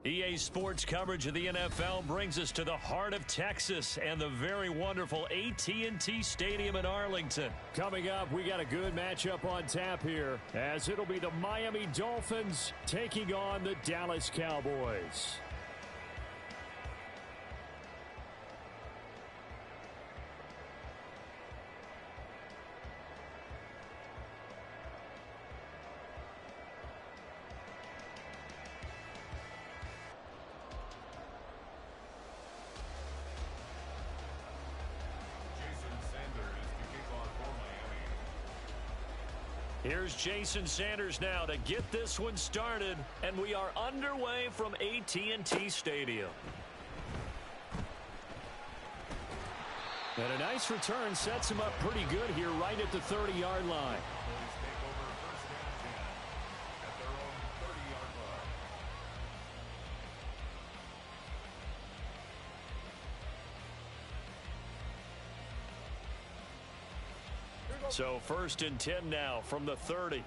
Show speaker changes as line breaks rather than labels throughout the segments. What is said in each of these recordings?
EA Sports coverage of the NFL brings us to the heart of Texas and the very wonderful AT&T Stadium in Arlington.
Coming up, we got a good matchup on tap here, as it'll be the Miami Dolphins taking on the Dallas Cowboys.
Here's Jason Sanders now to get this one started, and we are underway from AT&T Stadium.
And a nice return sets him up pretty good here right at the 30-yard line.
So 1st and 10 now from the 30.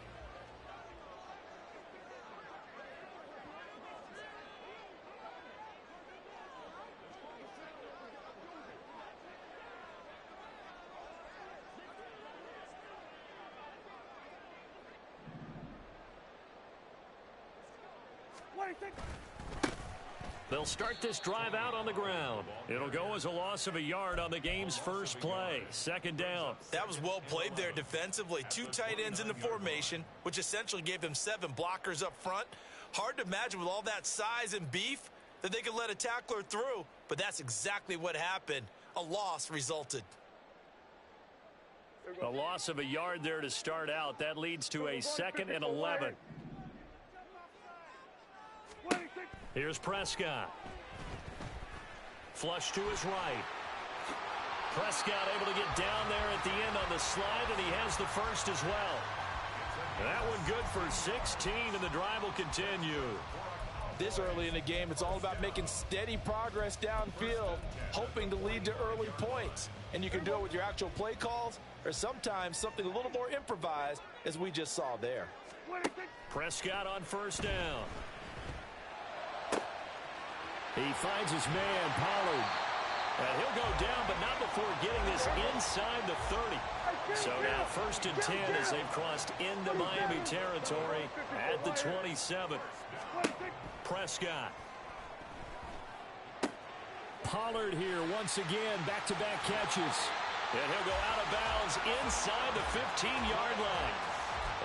They'll start this drive out on the ground. It'll go as a loss of a yard on the game's first play. 2nd down.
That was well played there defensively. 2 tight ends in the formation, which essentially gave them 7 blockers up front. Hard to imagine with all that size and beef that they could let a tackler through, but that's exactly what happened. A loss resulted.
A loss of a yard there to start out. That leads to a 2nd and 11. Here's Prescott. Flush to his right. Prescott able to get down there at the end on the slide, and he has the first as well. That one good for 16, and the drive will continue.
This early in the game, it's all about making steady progress downfield, hoping to lead to early points. And you can do it with your actual play calls, or sometimes something a little more improvised, as we just saw there.
Prescott on 1st down.
He finds his man, Pollard.
And he'll go down, but not before getting this inside the 30. So now 1st and 10 as they've crossed into Miami territory at the 27. Prescott.
Pollard here once again, back-to-back catches.
And he'll go out of bounds inside the 15-yard line.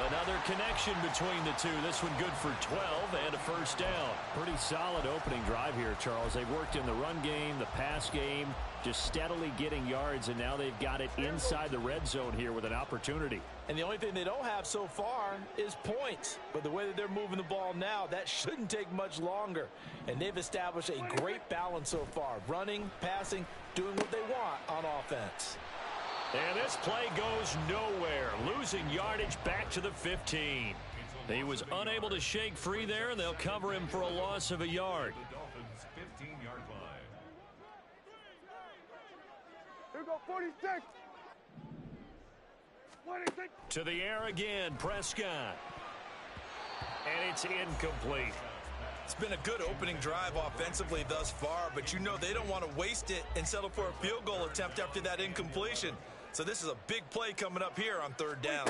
Another connection between the two. This one good for 12 and a 1st down.
Pretty solid opening drive here, Charles. They've worked in the run game, the pass game, just steadily getting yards, and now they've got it inside the red zone here with an opportunity.
And the only thing they don't have so far is points. But the way that they're moving the ball now, that shouldn't take much longer. And they've established a great balance so far. Running, passing, doing what they want on offense.
And this play goes nowhere, losing yardage back to the 15. He was unable to shake free there, and they'll cover him for a loss of a yard.
The Dolphins' 15-yard line.
Here we go, 46. 26.
To the air again, Prescott. And it's incomplete.
It's been a good opening drive offensively thus far, but you know they don't want to waste it and settle for a field goal attempt after that incompletion. So this is a big play coming up here on 3rd down.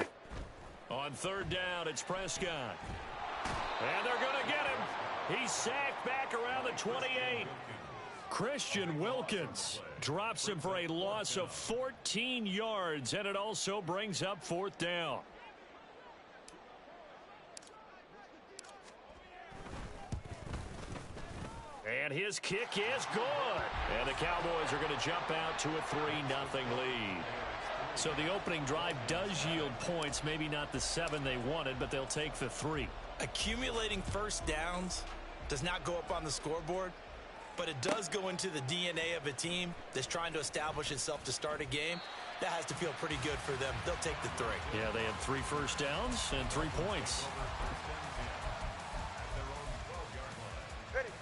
On 3rd down, it's Prescott. And they're going to get him. He's sacked back around the 28. Christian Wilkins drops him for a loss of 14 yards, and it also brings up 4th down. And his kick is good. And the Cowboys are going to jump out to a 3-0 lead. So the opening drive does yield points, maybe not the 7 they wanted, but they'll take the 3.
Accumulating 1st downs does not go up on the scoreboard, but it does go into the DNA of a team that's trying to establish itself to start a game. That has to feel pretty good for them. They'll take the 3.
Yeah, they had 3 first downs and 3 points.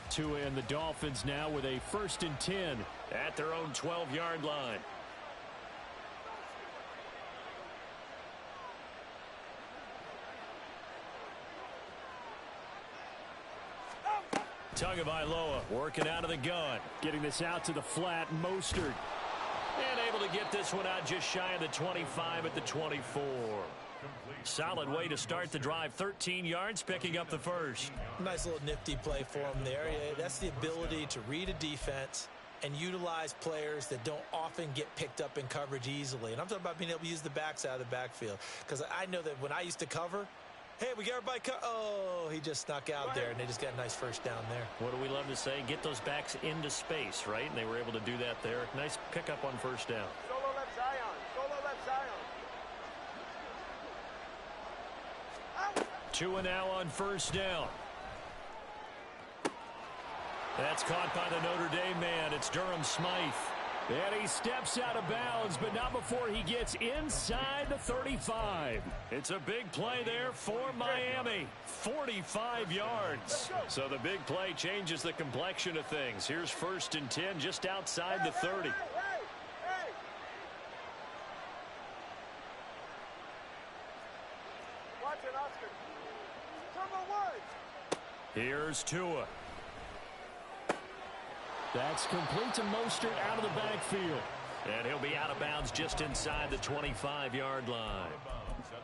Tua and the Dolphins now with a 1st and 10
at their own 12-yard line. Tagovailoa working out of the gun.
Getting this out to the flat. Mostert.
And able to get this one out just shy of the 25 at the 24. Solid way to start the drive. 13 yards, picking up the first.
Nice little nifty play for him there. Yeah, that's the ability to read a defense and utilize players that don't often get picked up in coverage easily. And I'm talking about being able to use the backs out of the backfield. Because I know that when I used to cover, hey, we got everybody oh, he just snuck out there, and they just got a nice first down there.
What do we love to say? Get those backs into space, right? And they were able to do that there. Nice pickup on first down.
Solo left Zion. Solo left Zion.
Tua now on first down. That's caught by the Notre Dame man. It's Durham Smythe.
And he steps out of bounds, but not before he gets inside the 35.
It's a big play there for Miami. 45 yards. So the big play changes the complexion of things. Here's 1st and 10 just outside the 30.
Watch it, Oscar. Number 1.
Here's Tua.
That's complete to Mostert out of the backfield.
And he'll be out of bounds just inside the 25-yard line.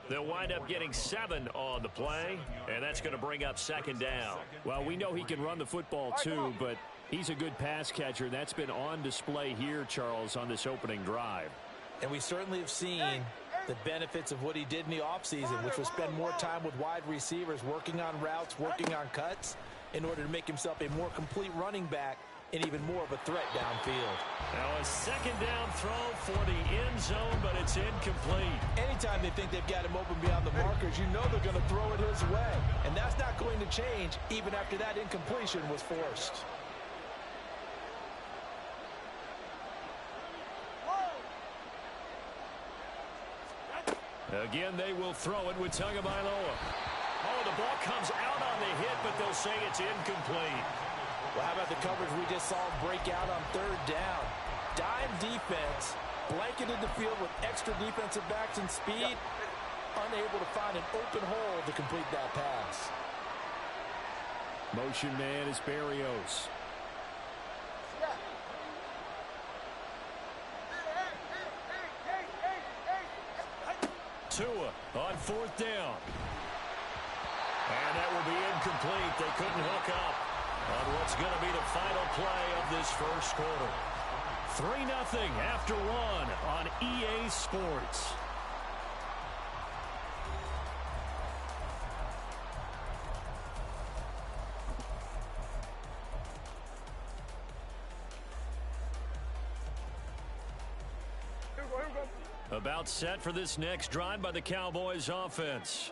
They'll wind up getting 7 on the play, and that's going to bring up 2nd down.
Well, we know he can run the football too, but he's a good pass catcher. That's been on display here, Charles, on this opening drive.
And we certainly have seen the benefits of what he did in the offseason, which was spend more time with wide receivers, working on routes, working on cuts, in order to make himself a more complete running back and even more of a threat downfield.
Now a 2nd down throw for the end zone, but it's incomplete.
Anytime they think they've got him open beyond the markers, you know they're going to throw it his way. And that's not going to change even after that incompletion was forced.
Again, they will throw it with Tagovailoa. Oh, the ball comes out on the hit, but they'll say it's incomplete.
Well, how about the coverage we just saw break out on 3rd down? Dime defense, blanketed the field with extra defensive backs and speed, unable to find an open hole to complete that pass.
Motion man is Berrios.
Tua on 4th down. And that will be incomplete. They couldn't hook up on what's going to be the final play of this first quarter. 3-0 after 1 on EA Sports. About set for this next drive by the Cowboys offense.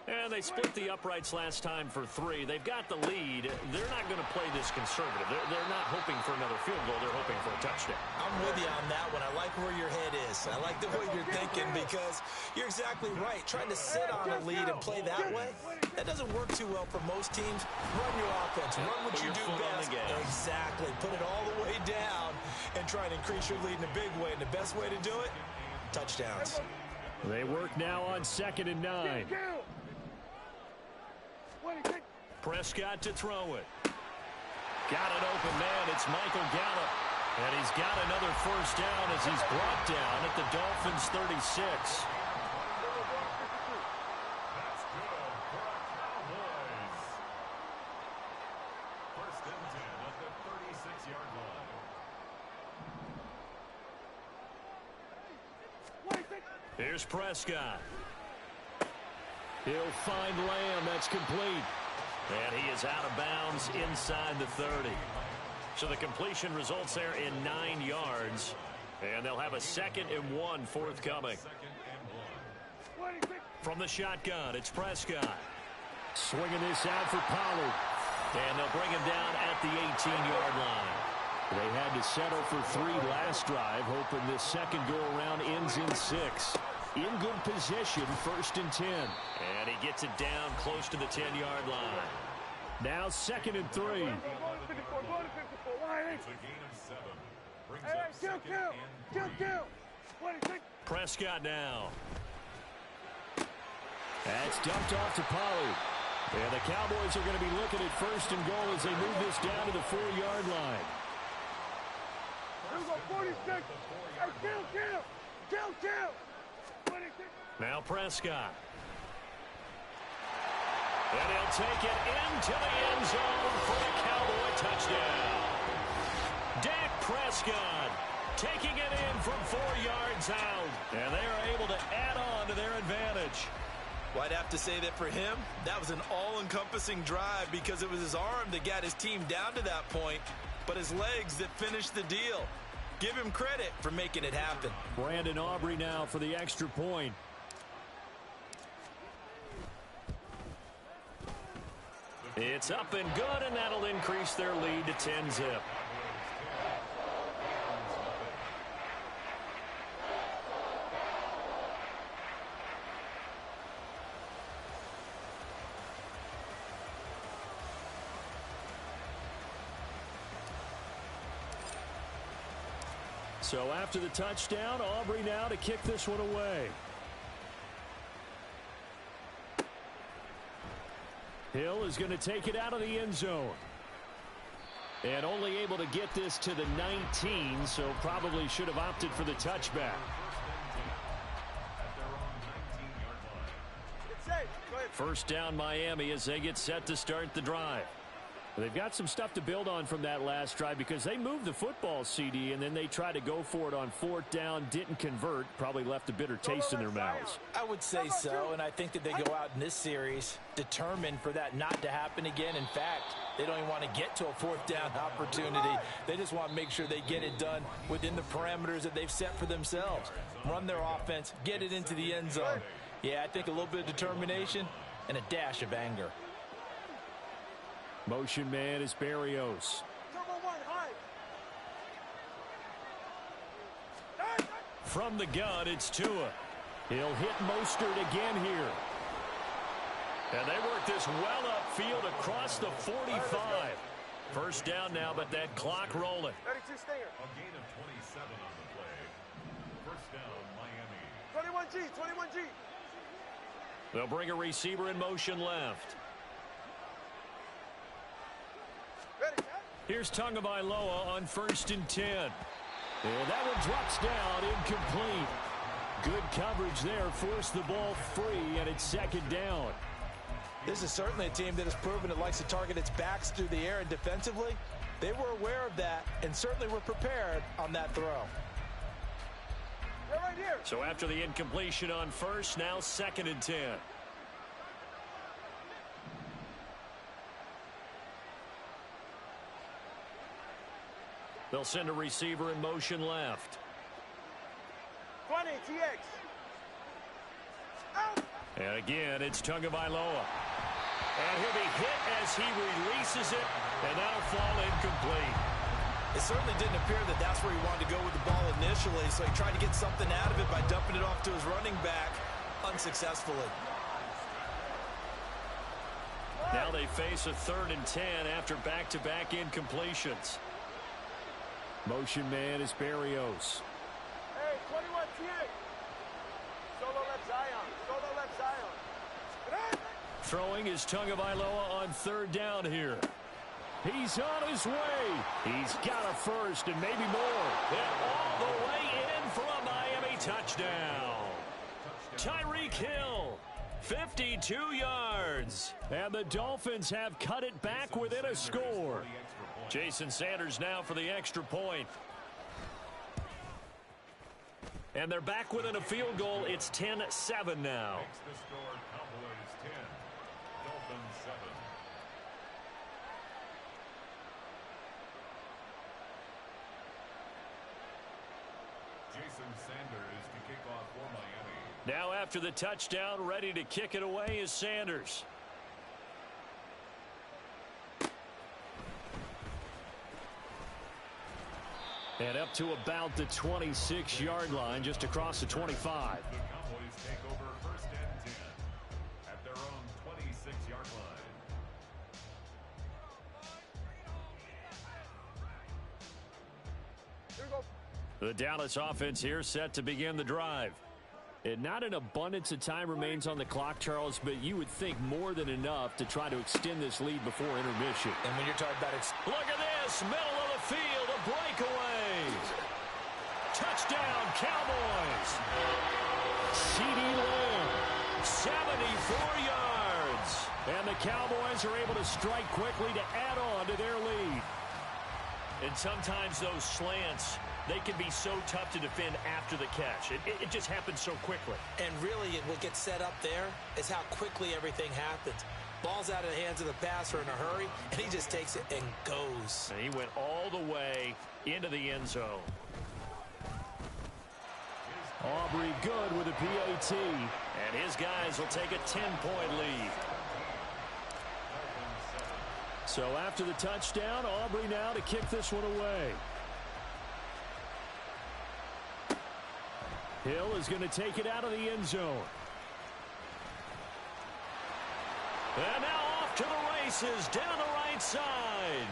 And they split the uprights last time for 3. They've got the lead. They're not going to play this conservative. They're not hoping for another field goal. They're hoping for a touchdown.
I'm with you on that one. I like where your head is. I like the way you're thinking because you're exactly right. Trying to sit on a lead and play that way, that doesn't work too well for most teams. Run your offense. Run what you do best. Exactly. Put it all the way down and try and increase your lead in a big way. And the best way to do it, touchdowns.
They work now on 2nd and 9.
Prescott to throw it. Got an open man. It's Michael Gallup. And he's got another first down as he's brought down at the Dolphins' 36.
That's good for our Cowboys. 1st and 10 at the 36-yard line.
Here's Prescott. He'll find Lamb. That's complete. And he is out of bounds inside the 30. So the completion results there in 9 yards. And they'll have a 2nd and 1 forthcoming. From the shotgun, it's Prescott.
Swinging this out for Pollard.
And they'll bring him down at the 18-yard line.
They had to settle for 3 last drive, hoping this second go-around ends in 6. In good position, 1st and 10.
And he gets it down close to the 10-yard line.
Now 2nd and 3.
It's a gain of 7. Brings up 2nd and 3.
Prescott now.
That's dumped off to Pollard. And the Cowboys are going to be looking at first and goal as they move this down to the 4-yard line.
Here we go, 46. Hey, kill. 26.
Now Prescott. And he'll take it into the end zone for the Cowboy touchdown. Dak Prescott taking it in from 4 yards out. And they are able to add on to their advantage.
Well, I'd have to say that for him, that was an all-encompassing drive because it was his arm that got his team down to that point, but his legs that finished the deal. Give him credit for making it happen.
Brandon Aubrey now for the extra point.
It's up and good, and that'll increase their lead to 10-zip.
So after the touchdown, Aubrey now to kick this one away. Hill is going to take it out of the end zone. And only able to get this to the 19, so probably should have opted for the touchback. First down Miami as they get set to start the drive. They've got some stuff to build on from that last drive because they moved the football, CD, and then they tried to go for it on 4th down, didn't convert, probably left a bitter taste in their mouths.
I would say so, and I think that they go out in this series determined for that not to happen again. In fact, they don't even want to get to a 4th down opportunity. They just want to make sure they get it done within the parameters that they've set for themselves. Run their offense, get it into the end zone. Yeah, I think a little bit of determination and a dash of anger.
Motion man is Berrios.
From the gun, it's Tua.
He'll hit Mostert again here.
And they work this well upfield across the 45. First down now, but that clock rolling.
32 Stinger.
A gain of 27 on the play. First down, Miami.
21G.
They'll bring a receiver in motion left. Here's Tagovailoa on 1st and 10.
And that one drops down, incomplete. Good coverage there, forced the ball free, and it's 2nd down.
This is certainly a team that has proven it likes to target its backs through the air, and defensively, they were aware of that and certainly were prepared on that throw.
They're right here.
So after the incompletion on 1st, now 2nd and 10. They'll send a receiver in motion left.
20, TX. Out.
And again, it's Tagovailoa. And he'll be hit as he releases it, and that'll fall incomplete.
It certainly didn't appear that that's where he wanted to go with the ball initially, so he tried to get something out of it by dumping it off to his running back unsuccessfully.
Now they face a 3rd and 10 after back-to-back incompletions.
Motion man is Berrios.
Hey, 21 TX. Solo left Zion.
Throwing is Tagovailoa on 3rd down here.
He's on his way.
He's got a first and maybe more. And all the way in for a Miami touchdown. Tyreek Hill, 52 yards.
And the Dolphins have cut it back within a score.
Jason Sanders now for the extra point. And they're back within a field goal. It's 10-7 now.
Makes the score Cowboys 10, Dolphins 7. Jason Sanders to kick off for Miami.
Now after the touchdown, ready to kick it away is Sanders. And up to about the 26-yard line, just across the 25.
The Cowboys take over 1st and 10 at their own 26-yard line.
Here we go.
The Dallas offense here set to begin the drive.
And not an abundance of time remains on the clock, Charles, but you would think more than enough to try to extend this lead before intermission.
And when you're talking about it,
look at this, middle of the field, a breakaway. Touchdown, Cowboys. C.D. Lamb, 74 yards. And the Cowboys are able to strike quickly to add on to their lead.
And sometimes those slants, they can be so tough to defend after the catch. It just happens so quickly.
and really what gets set up there is how quickly everything happens. Ball's out of the hands of the passer in a hurry, and he just takes it and goes.
And he went all the way into the end zone.
Aubrey good with a PAT. And his guys will take a 10-point lead.
So after the touchdown, Aubrey now to kick this one away. Hill is going to take it out of the end zone.
And now off to the races down the right side.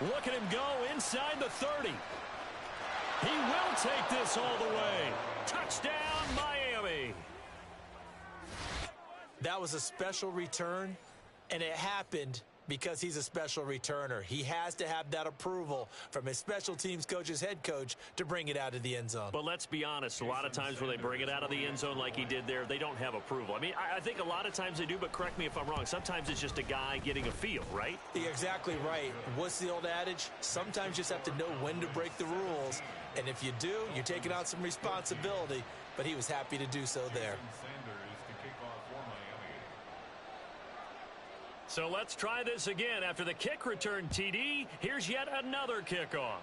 Look at him go inside the 30. He will take this all the way. Touchdown, Miami.
That was a special return, and it happened because he's a special returner. He has to have that approval from his special teams coach's head coach to bring it out of the end zone.
But let's be honest, a lot of times when they bring it out of the end zone like he did there, they don't have approval. I mean, I think a lot of times they do, but correct me if I'm wrong. Sometimes it's just a guy getting a feel, right?
You're exactly right. What's the old adage? Sometimes you just have to know when to break the rules. And if you do, you're taking on some responsibility. But he was happy to do so there.
So let's try this again. After the kick return TD, here's yet another kickoff.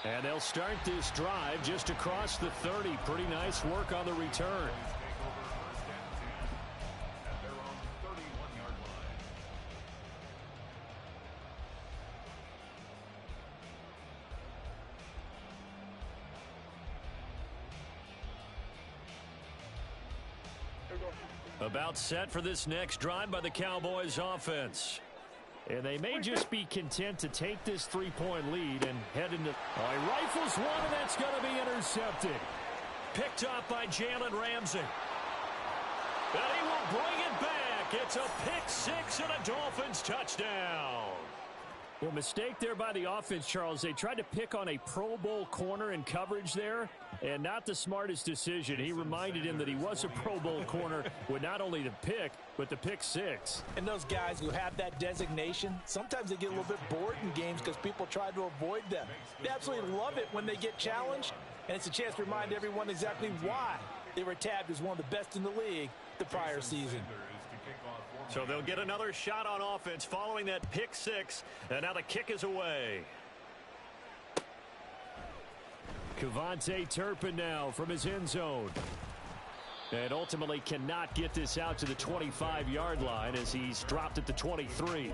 And they'll start this drive just across the 30. Pretty nice work on the return.
About set for this next drive by the Cowboys offense.
And they may just be content to take this three-point lead and head into...
Oh, he rifles one, and that's going to be intercepted. Picked up by Jalen Ramsey. And he will bring it back. It's a pick six and a Dolphins touchdown.
Well, mistake there by the offense, Charles. They tried to pick on a Pro Bowl corner in coverage there, and not the smartest decision. He reminded him that he was a Pro Bowl corner with not only the pick, but the pick six.
And those guys who have that designation, sometimes they get a little bit bored in games because people try to avoid them. They absolutely love it when they get challenged, and it's a chance to remind everyone exactly why they were tabbed as one of the best in the league the prior season.
So they'll get another shot on offense following that pick six, and now the kick is away.
Kevontae Turpin now from his end zone. And ultimately cannot get this out to the 25-yard line as he's dropped at the 23.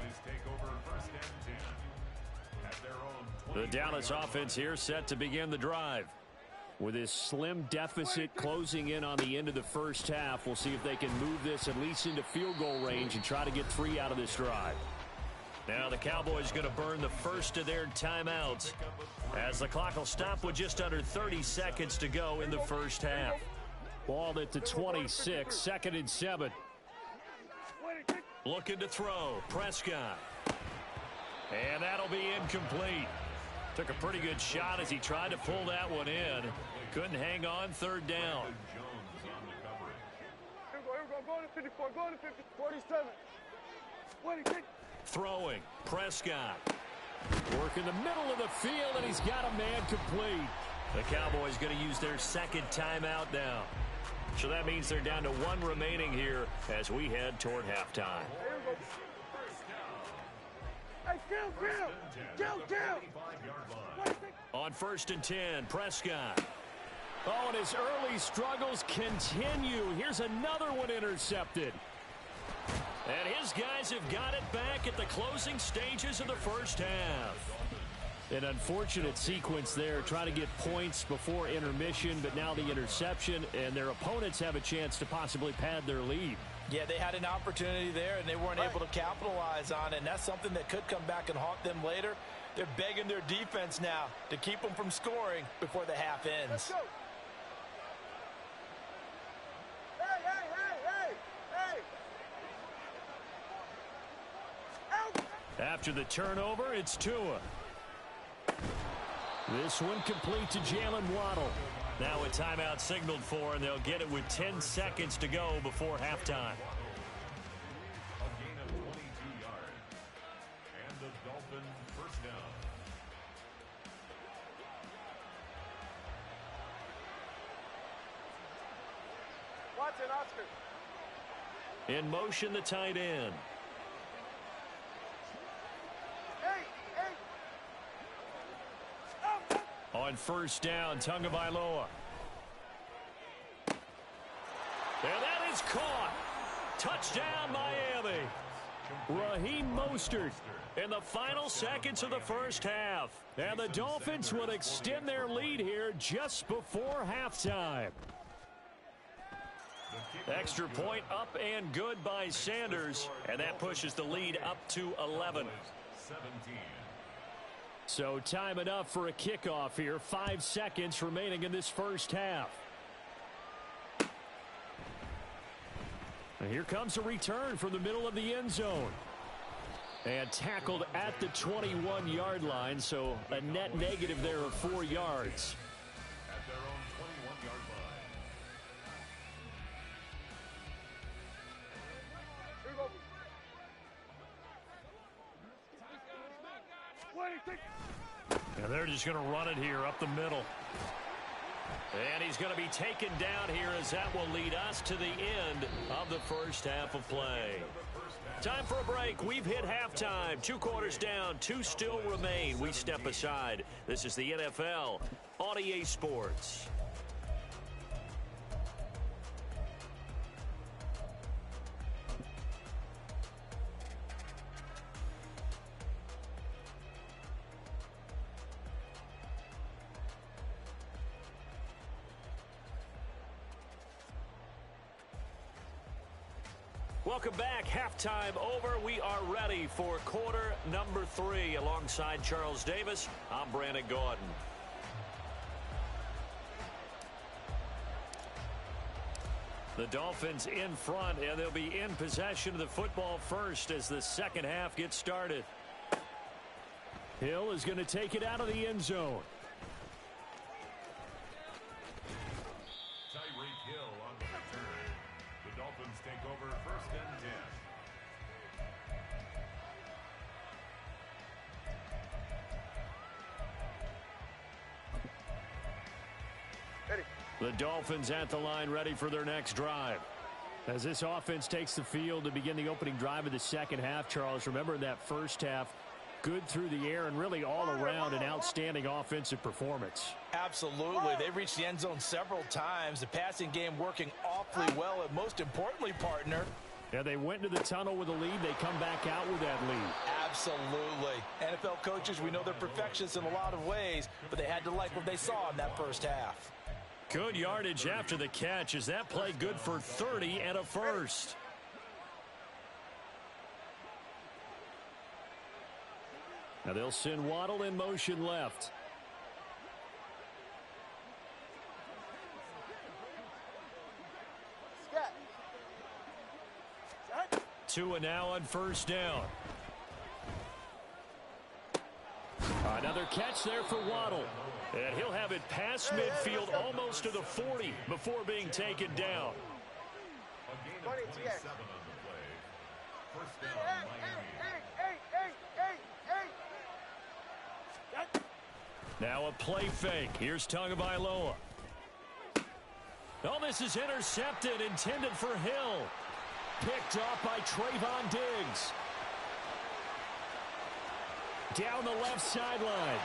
The Dallas offense here set to begin the drive.
With this slim deficit closing in on the end of the first half, we'll see if they can move this at least into field goal range and try to get 3 out of this drive.
Now the Cowboys going to burn the first of their timeouts as the clock will stop with just under 30 seconds to go in the first half.
Ball at the 26, 2nd and 7.
Looking to throw, Prescott. And that'll be incomplete. Took a pretty good shot as he tried to pull that one in. Couldn't hang on, 3rd down.
Here we go, go to 54, go to 50, 47. 26.
Throwing, Prescott.
Work in the middle of the field, and he's got a man complete.
The Cowboys going to use their 2nd timeout now. So that means they're down to 1 remaining here as we head toward halftime.
Hey, kill.
On 1st and 10, Prescott.
Oh, and his early struggles continue. Here's another one intercepted.
And his guys have got it back at the closing stages of the first half.
An unfortunate sequence there, trying to get points before intermission, but now the interception, and their opponents have a chance to possibly pad their lead.
Yeah, they had an opportunity there, and they weren't able to capitalize on it, and that's something that could come back and haunt them later. They're begging their defense now to keep them from scoring before the half ends.
Let's go. Hey, hey, hey, hey, hey. Out.
After the turnover, it's Tua. This one complete to Jalen Waddle.
Now a timeout signaled for, and they'll get it with 10 seconds to go before halftime.
A gain of 22 yards. And the Dolphins first down.
Watson, Oscar.
In motion, the tight end.
Hey, hey. Out.
On first down, Tagovailoa. And that is caught. Touchdown, Miami.
Raheem Mostert in the final seconds of the first half. And the Dolphins will extend their lead here just before halftime.
Extra point up and good by Sanders, and that pushes the lead up to 11.
17.
So time enough for a kickoff here. 5 seconds remaining in this first half. And here comes a return from the middle of the end zone. And tackled at the 21-yard line, so a net negative there of 4 yards.
At their own 21-yard line.
Here we go. 26.
And they're just going to run it here up the middle. And he's going to be taken down here as that will lead us to the end of the first half of play. Time for a break. We've hit halftime. 2 quarters down. 2 still remain. We step aside. This is the NFL on EA Sports. Welcome back. Halftime over. We are ready for quarter number 3. Alongside Charles Davis, I'm Brandon Gordon. The Dolphins in front, and they'll be in possession of the football first as the second half gets started.
Hill is going to take it out of the end zone.
Tyreek Hill on the return. The Dolphins take over first and 10.
Ready.
The Dolphins at the line ready for their next drive. As this offense takes the field to begin the opening drive of the second half, Charles, remember in that first half, good through the air and really all around an outstanding offensive performance.
Absolutely. They've reached the end zone several times. The passing game working awfully well, and most importantly, partner,
Yeah, they went into the tunnel with a lead. They come back out with that lead.
absolutely. NFL coaches, we know they're perfectionists in a lot of ways, but they had to like what they saw in that first half.
Good yardage after the catch as that play good for 30 and a first.
Now they'll send Waddle in motion left.
Scat. Scat.
Tua now on first down.
Another catch there for Waddle.
And he'll have it past midfield almost to the 40 before being taken down.
A gain of 27 on the play. First down, Miami.
Now a play fake. Here's Tagovailoa. Oh, this is intercepted, intended for Hill. Picked off by Trayvon Diggs. Down the left sideline.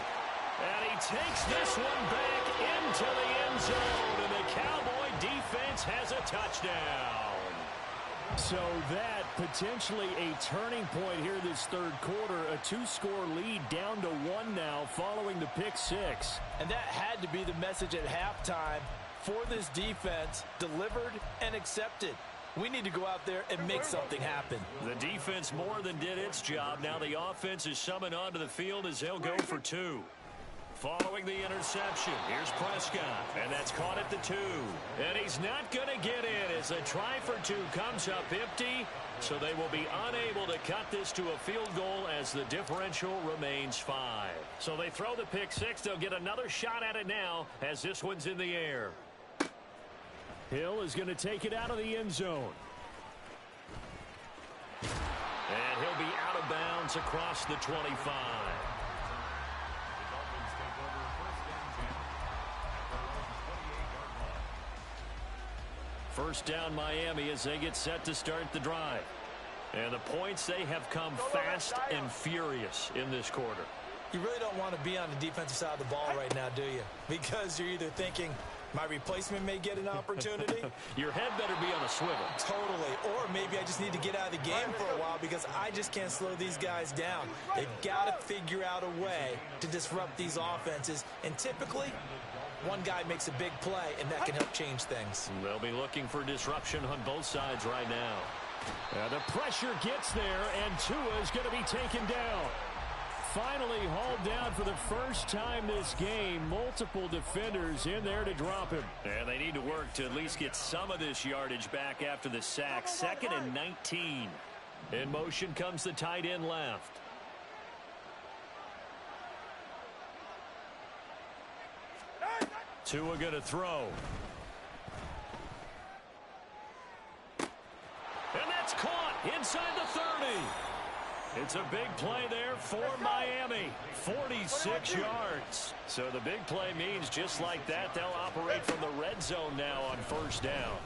And he takes this one back into the end zone. And the Cowboy defense has a touchdown.
So that potentially a turning point here this third quarter. A 2-score lead down to 1 now following the pick six.
And that had to be the message at halftime for this defense, delivered and accepted. We need to go out there and make something happen.
The defense more than did its job. Now the offense is summoned onto the field as they'll go for 2. Following the interception, here's Prescott, and that's caught at the 2. And he's not going to get in as a try for 2 comes up empty, so they will be unable to cut this to a field goal as the differential remains 5. So they throw the pick 6. They'll get another shot at it now as this one's in the air. Hill is going to take it out of the end zone. And he'll be out of bounds across the 25. First down Miami as they get set to start the drive. And the points, they have come fast and furious in this quarter.
You really don't want to be on the defensive side of the ball right now, do you? Because you're either thinking, my replacement may get an opportunity.
Your head better be on a swivel.
Totally. Or maybe I just need to get out of the game for a while because I just can't slow these guys down. They've got to figure out a way to disrupt these offenses. And typically, one guy makes a big play, and that can help change things.
They'll be looking for disruption on both sides right now. The pressure gets there, and Tua is going to be taken down. Finally hauled down for the first time this game. Multiple defenders in there to drop him. And they need to work to at least get some of this yardage back after the sack. 2nd and 19. In motion comes the tight end left. Tua going to throw. And that's caught inside the 30. It's a big play there for Miami. 46 yards. So the big play means just like that, they'll operate from the red zone now on first down.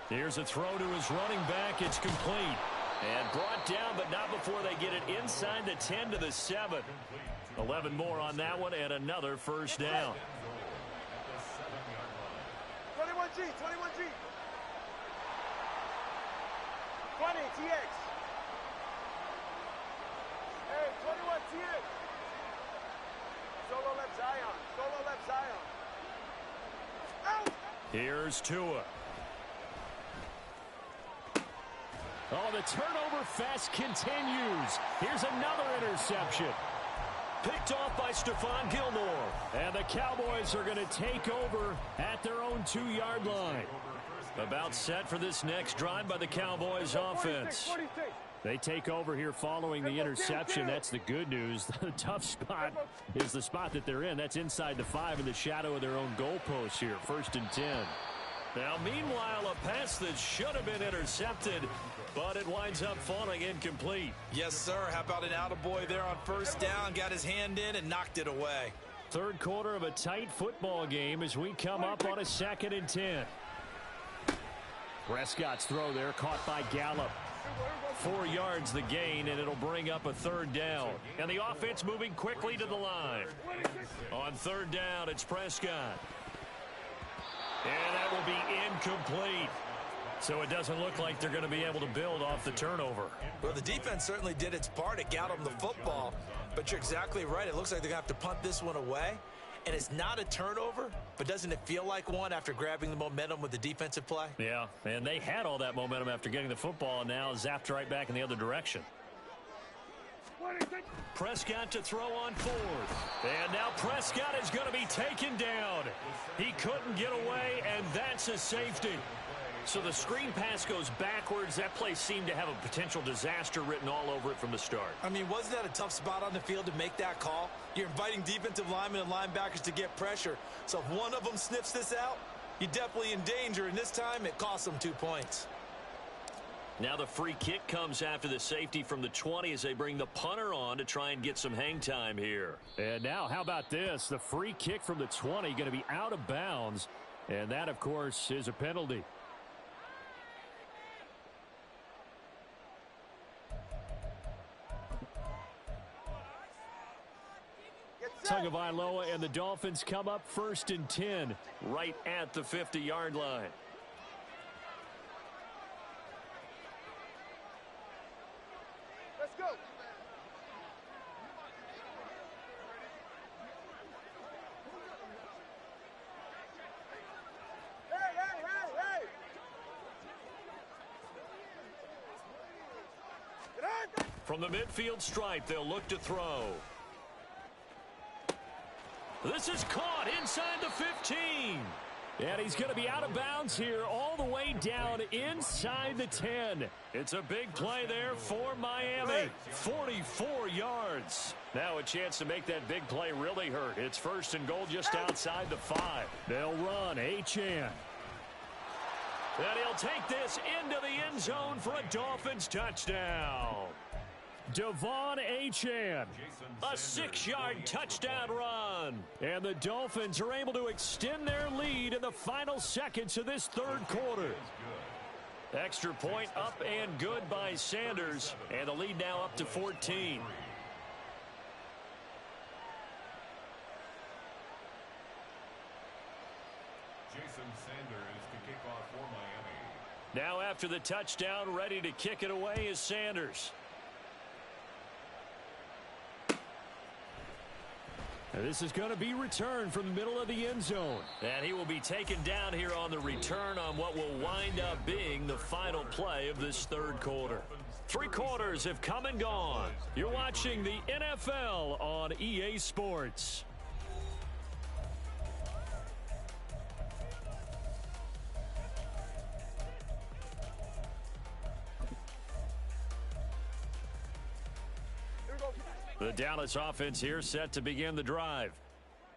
Here's a throw to his running back. It's complete. And brought down, but not before they get it inside the 10 to the 7. 11 more on that one, and another first down.
21G, 21G. 20, TX. Hey, 21 TX. Solo left Zion. Solo left Zion. Out.
Here's Tua. Oh, the turnover fest continues. Here's another interception. Picked off by Stephon Gilmore. And the Cowboys are going to take over at their own 2-yard line. About set for this next drive by the Cowboys offense.
46.
They take over here following the interception. That's the good news. The tough spot is the spot that they're in. That's inside the 5 in the shadow of their own goalpost here. 1st and 10. Now, meanwhile, a pass that should have been intercepted, but it winds up falling incomplete.
Yes, sir. How about an attaboy there on first down? Got his hand in and knocked it away.
Third quarter of a tight football game as we come up on a 2nd and 10. Prescott's throw there caught by Gallup. 4 yards the gain, and it'll bring up a 3rd down. And the offense moving quickly to the line. On 3rd down, it's Prescott. And that will be incomplete. So it doesn't look like they're going to be able to build off the turnover.
Well, the defense certainly did its part. It got them the football. But you're exactly right. It looks like they're going to have to punt this one away. And it's not a turnover, but doesn't it feel like one after grabbing the momentum with the defensive play?
Yeah, and they had all that momentum after getting the football, and now zapped right back in the other direction. Prescott to throw on 4th. And now Prescott is going to be taken down. He couldn't get away, and that's a safety. So the screen pass goes backwards. That play seemed to have a potential disaster written all over it from the start.
I mean, wasn't that a tough spot on the field to make that call? You're inviting defensive linemen and linebackers to get pressure. So if one of them sniffs this out, you're definitely in danger. And this time, it cost them 2 points.
Now the free kick comes after the safety from the 20 as they bring the punter on to try and get some hang time here. And now, how about this? The free kick from the 20 going to be out of bounds. And that, of course, is a penalty. Tagovailoa and the Dolphins come up 1st and 10 right at the 50-yard line.
Let's go. Hey, hey, hey, hey.
From the midfield stripe, they'll look to throw. This is caught inside the 15. And he's going to be out of bounds here all the way down inside the 10. It's a big play there for Miami. 44 yards. Now a chance to make that big play really hurt. It's 1st and goal just outside the 5. They'll run Achane. And he'll take this into the end zone for a Dolphins touchdown. Devon Achane, a 6-yard touchdown run. And the Dolphins are able to extend their lead in the final seconds of this 3rd quarter. Extra point up and good by Sanders. And the lead now up to 14.
Jason Sanders to kick off for Miami.
Now after the touchdown, ready to kick it away is Sanders.
This is going to be returned from the middle of the end zone.
And he will be taken down here on the return on what will wind up being the final play of this 3rd quarter. 3 quarters have come and gone. You're watching the NFL on EA Sports. The Dallas offense here set to begin the drive.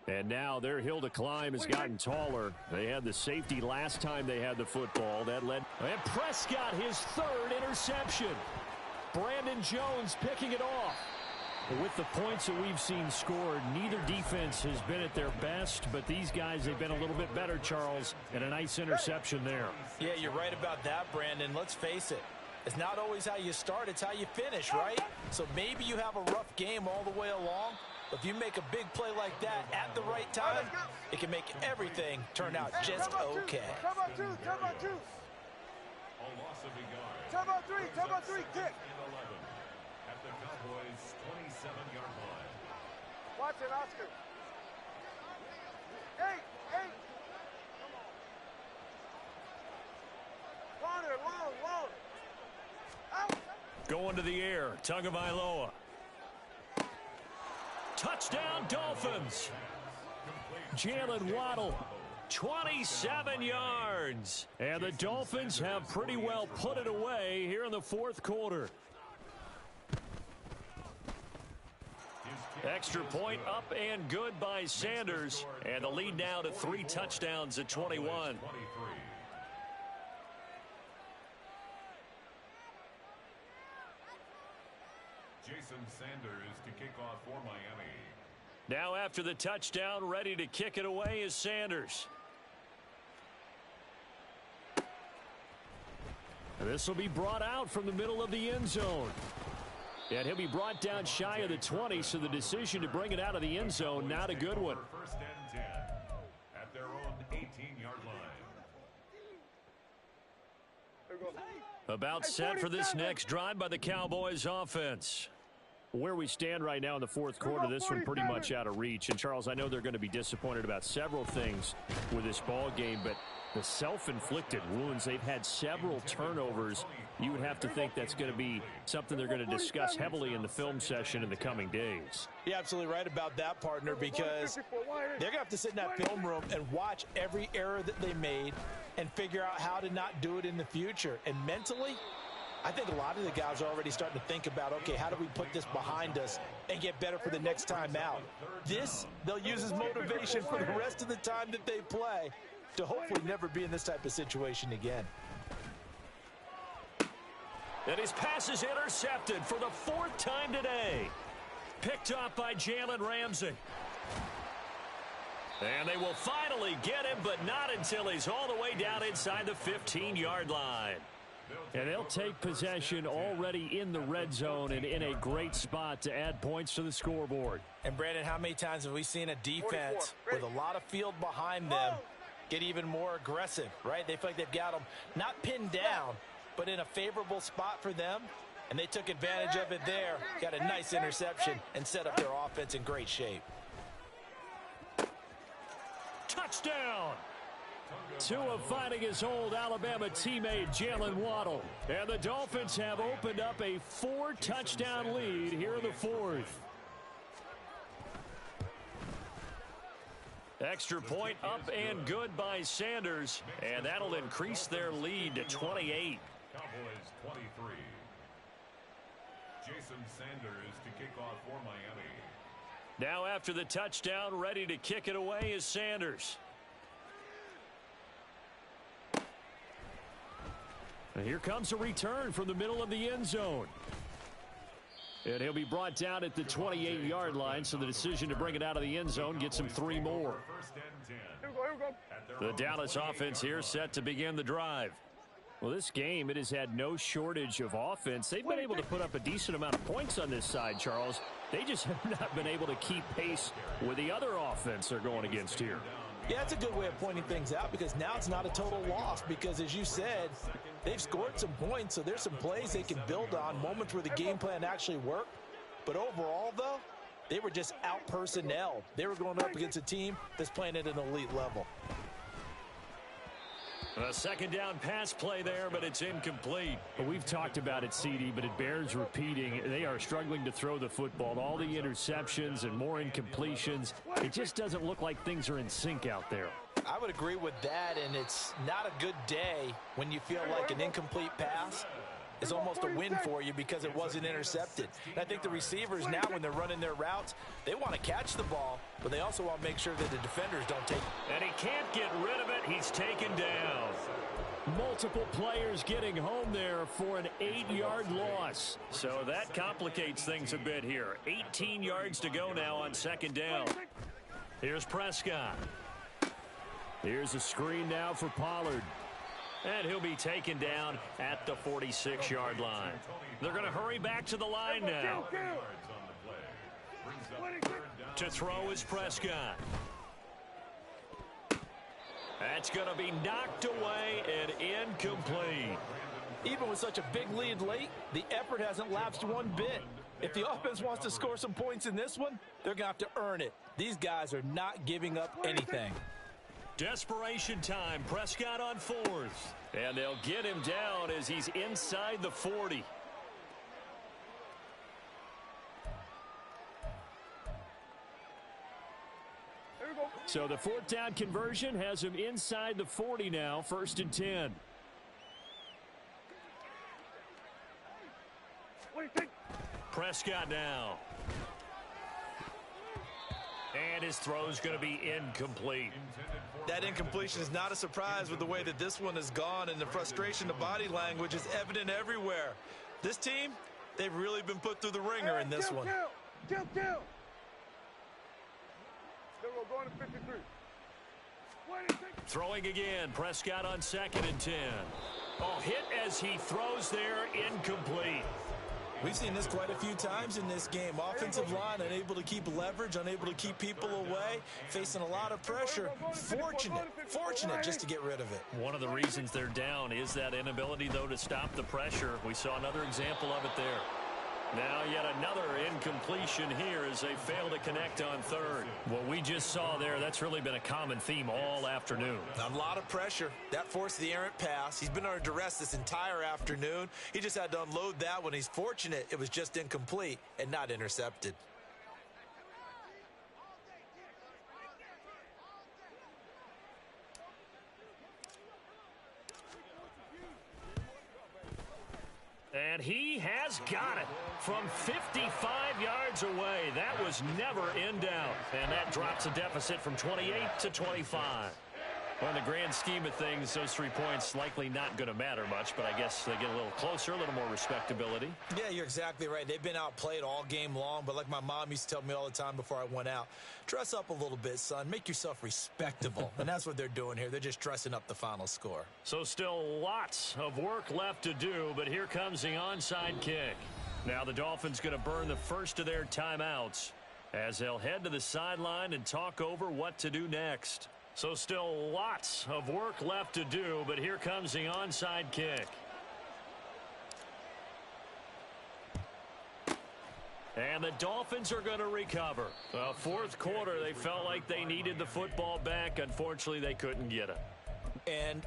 And now their hill to climb has gotten taller. They had the safety last time they had the football. That led. And Prescott, his 3rd interception. Brandon Jones picking it off. With the points that we've seen scored, neither defense has been at their best, but these guys have been a little bit better, Charles, and a nice interception there.
Yeah, you're right about that, Brandon. Let's face it. It's not always how you start, it's how you finish, right? So maybe you have a rough game all the way along, but if you make a big play like that at the right time, it can make everything turn out just okay.
Time about 2, time about 2.
A loss of a yard.
Time about 3, kick.
And 11 at the Cowboys' 27-yard line.
Watch it, Oscar. 8. Corner, long. Out.
Going to the air, Tagovailoa. Touchdown, Dolphins. Jalen Waddle, 27 yards. And the Dolphins have pretty well put it away here in the 4th quarter. Extra point up and good by Sanders. And the lead now to 3 touchdowns at 21.
Jason Sanders to kick off for Miami.
Now after the touchdown, ready to kick it away is Sanders. This will be brought out from the middle of the end zone. And he'll be brought down shy of the 20, so the decision to bring it out of the end zone, not a good one.
1st and 10 at their own 18-yard line.
About set for this next drive by the Cowboys offense. Where we stand right now in the 4th quarter, this one pretty much out of reach. And, Charles, I know they're going to be disappointed about several things with this ball game, but the self-inflicted wounds, they've had several turnovers. You would have to think that's going to be something they're going to discuss heavily in the film session in the coming days.
You're absolutely right about that, partner, because they're going to have to sit in that film room and watch every error that they made and figure out how to not do it in the future. And mentally, I think a lot of the guys are already starting to think about, okay, how do we put this behind us and get better for the next time out? This, they'll use as motivation for the rest of the time that they play to hopefully never be in this type of situation again.
And his pass is intercepted for the 4th time today. Picked up by Jalen Ramsey. And they will finally get him, but not until he's all the way down inside the 15-yard line.
And they'll take possession already in the red zone and in a great spot to add points to the scoreboard.
And, Brandon, how many times have we seen a defense with a lot of field behind them get even more aggressive, right? They feel like they've got them not pinned down, but in a favorable spot for them, and they took advantage of it there, got a nice interception, and set up their offense in great shape.
Touchdown!
Tua finding his old Alabama teammate Jalen Waddle. And the Dolphins have opened up a 4-touchdown lead here in the fourth. Extra point up and good by Sanders. And that'll increase their lead to 28.
Cowboys 23. Jason Sanders to kick off for Miami.
Now after the touchdown, ready to kick it away is Sanders. And here comes a return from the middle of the end zone. And he'll be brought down at the 28-yard line, so the decision to bring it out of the end zone gets him 3 more. The Dallas offense here set to begin the drive. Well, this game, it has had no shortage of offense. They've been able to put up a decent amount of points on this side, Charles. They just have not been able to keep pace with the other offense they're going against here.
Yeah, it's a good way of pointing things out because now it's not a total loss because, as you said, they've scored some points, so there's some plays they can build on, moments where the game plan actually worked. But overall, though, they were just out-personnel. They were going up against a team that's playing at an elite level.
A second down pass play there, but it's incomplete. Well, we've talked about it, CD, but it bears repeating. They are struggling to throw the football. All the interceptions and more incompletions. It just doesn't look like things are in sync out there.
I would agree with that, and it's not a good day when you feel like an incomplete pass is almost a win for you because it wasn't intercepted. And I think the receivers now, when they're running their routes, they want to catch the ball, but they also want to make sure that the defenders don't take it.
And he can't get rid of it. He's taken down. Multiple players getting home there for an 8-yard loss. So that complicates things a bit here. 18 yards to go now on second down. Here's Prescott. Here's a screen now for Pollard. And he'll be taken down at the 46-yard line. They're going to hurry back to the line now. To throw is Prescott. That's going to be knocked away and incomplete.
Even with such a big lead late, the effort hasn't lapsed one bit. If the offense wants to score some points in this one, they're going to have to earn it. These guys are not giving up anything.
Desperation time. Prescott on fourth. And they'll get him down as he's inside the 40. So the fourth down conversion has him inside the 40 now. 1st and 10. Prescott now. And his throw's going to be incomplete.
That incompletion is not a surprise with the way that this one has gone, and the frustration, the body language is evident everywhere. This team, they've really been put through the ringer in this one.
Kill. Going to 53.
Throwing again. Prescott on 2nd and 10. Oh, hit as he throws there. Incomplete.
We've seen this quite a few times in this game. Offensive line unable to keep leverage, unable to keep people away, facing a lot of pressure. Fortunate just to get rid of it.
One of the reasons they're down is that inability, though, to stop the pressure. We saw another example of it there. Now yet another incompletion here as they fail to connect on 3rd. What we just saw there, that's really been a common theme all afternoon.
A lot of pressure. That forced the errant pass. He's been under duress this entire afternoon. He just had to unload that one. He's fortunate it was just incomplete and not intercepted.
And he has got it from 55 yards away. That was never in doubt. And that drops a deficit from 28 to 25. Well, in the grand scheme of things, those 3 points likely not going to matter much, but I guess they get a little closer, a little more respectability.
Yeah, you're exactly right. They've been outplayed all game long, but like my mom used to tell me all the time before I went out, dress up a little bit, son. Make yourself respectable. And that's what they're doing here. They're just dressing up the final score.
So still lots of work left to do, but here comes the onside kick. Now the Dolphins going to burn the first of their timeouts as they'll head to the sideline and talk over what to do next. So still lots of work left to do, but here comes the onside kick. And the Dolphins are going to recover. Fourth quarter, they felt like they needed the football back. Unfortunately, they couldn't get it.
And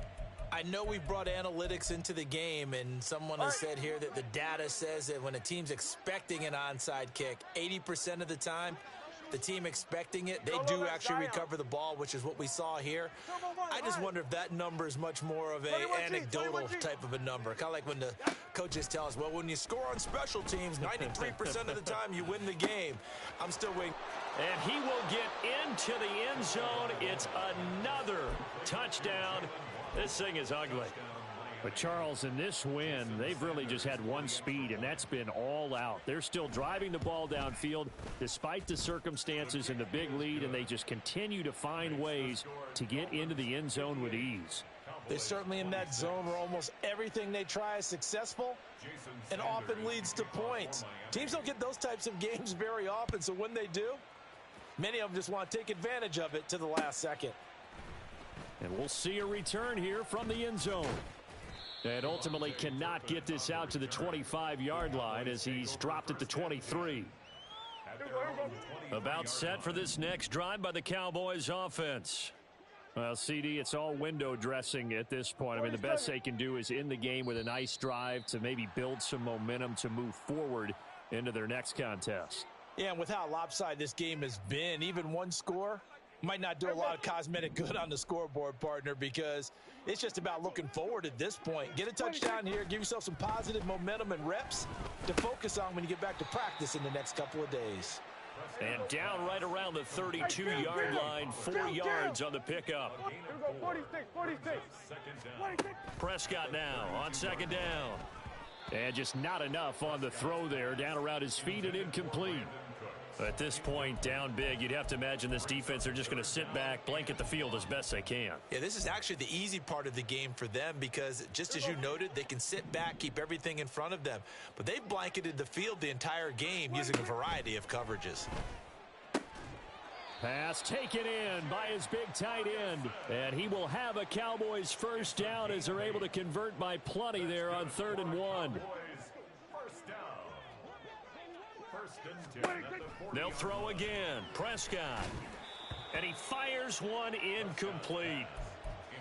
I know we brought analytics into the game, and someone has said here that the data says that when a team's expecting an onside kick, 80% of the time, the team expecting it, they do actually recover the ball, which is what we saw here. I just wonder if that number is much more of an anecdotal type of a number. Kind of like when the coaches tell us, well, when you score on special teams, 93% of the time you win the game. I'm still waiting.
And he will get into the end zone. It's another touchdown. This thing is ugly. But, Charles, in this win, they've really just had one speed, and that's been all out. They're still driving the ball downfield despite the circumstances and the big lead, and they just continue to find ways to get into the end zone with ease.
They're certainly in that zone where almost everything they try is successful and often leads to points. Teams don't get those types of games very often, so when they do, many of them just want to take advantage of it to the last second.
And we'll see a return here from the end zone. And ultimately cannot get this out to the 25-yard line as he's dropped at the 23. About set for this next drive by the Cowboys offense. Well, CD, it's all window dressing at this point. I mean, the best they can do is in the game with a nice drive to maybe build some momentum to move forward into their next contest.
Yeah, and with how lopsided this game has been, even one score might not do a lot of cosmetic good on the scoreboard, partner, because it's just about looking forward at this point. Get a touchdown here, give yourself some positive momentum and reps to focus on when you get back to practice in the next couple of days.
And down right around the 32-yard line, 4 yards on the pickup.
46.
Prescott now on second down. And just not enough on the throw there, down around his feet and incomplete. At this point, down big, you'd have to imagine this defense, they're just going to sit back, blanket the field as best they can.
Yeah, this is actually the easy part of the game for them because, just as you noted, they can sit back, keep everything in front of them. But they've blanketed the field the entire game using a variety of coverages.
Pass taken in by his big tight end. And he will have a Cowboys first down as they're able to convert by plenty there on 3rd and 1. They'll throw again. Prescott. And he fires one incomplete.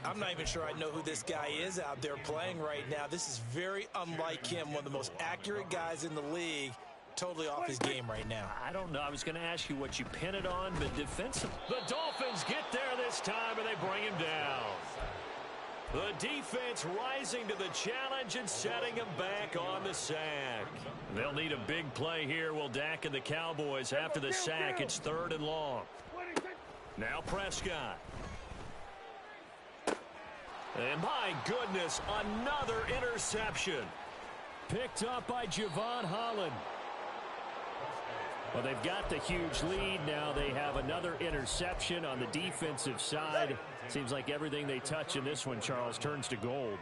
I'm not even sure I know who this guy is out there playing right now. This is very unlike him, one of the most accurate guys in the league. Totally off his game right now.
I don't know. I was going to ask you what you pin it on, but defensive. The Dolphins get there this time, and they bring him down. The defense rising to the challenge and setting him back on the sack. They'll need a big play here. Will Dak and the Cowboys after the sack. It's 3rd and long. Now Prescott. And my goodness, another interception. Picked up by Javon Holland. Well, they've got the huge lead. Now they have another interception on the defensive side. Seems like everything they touch in this one, Charles, turns to gold.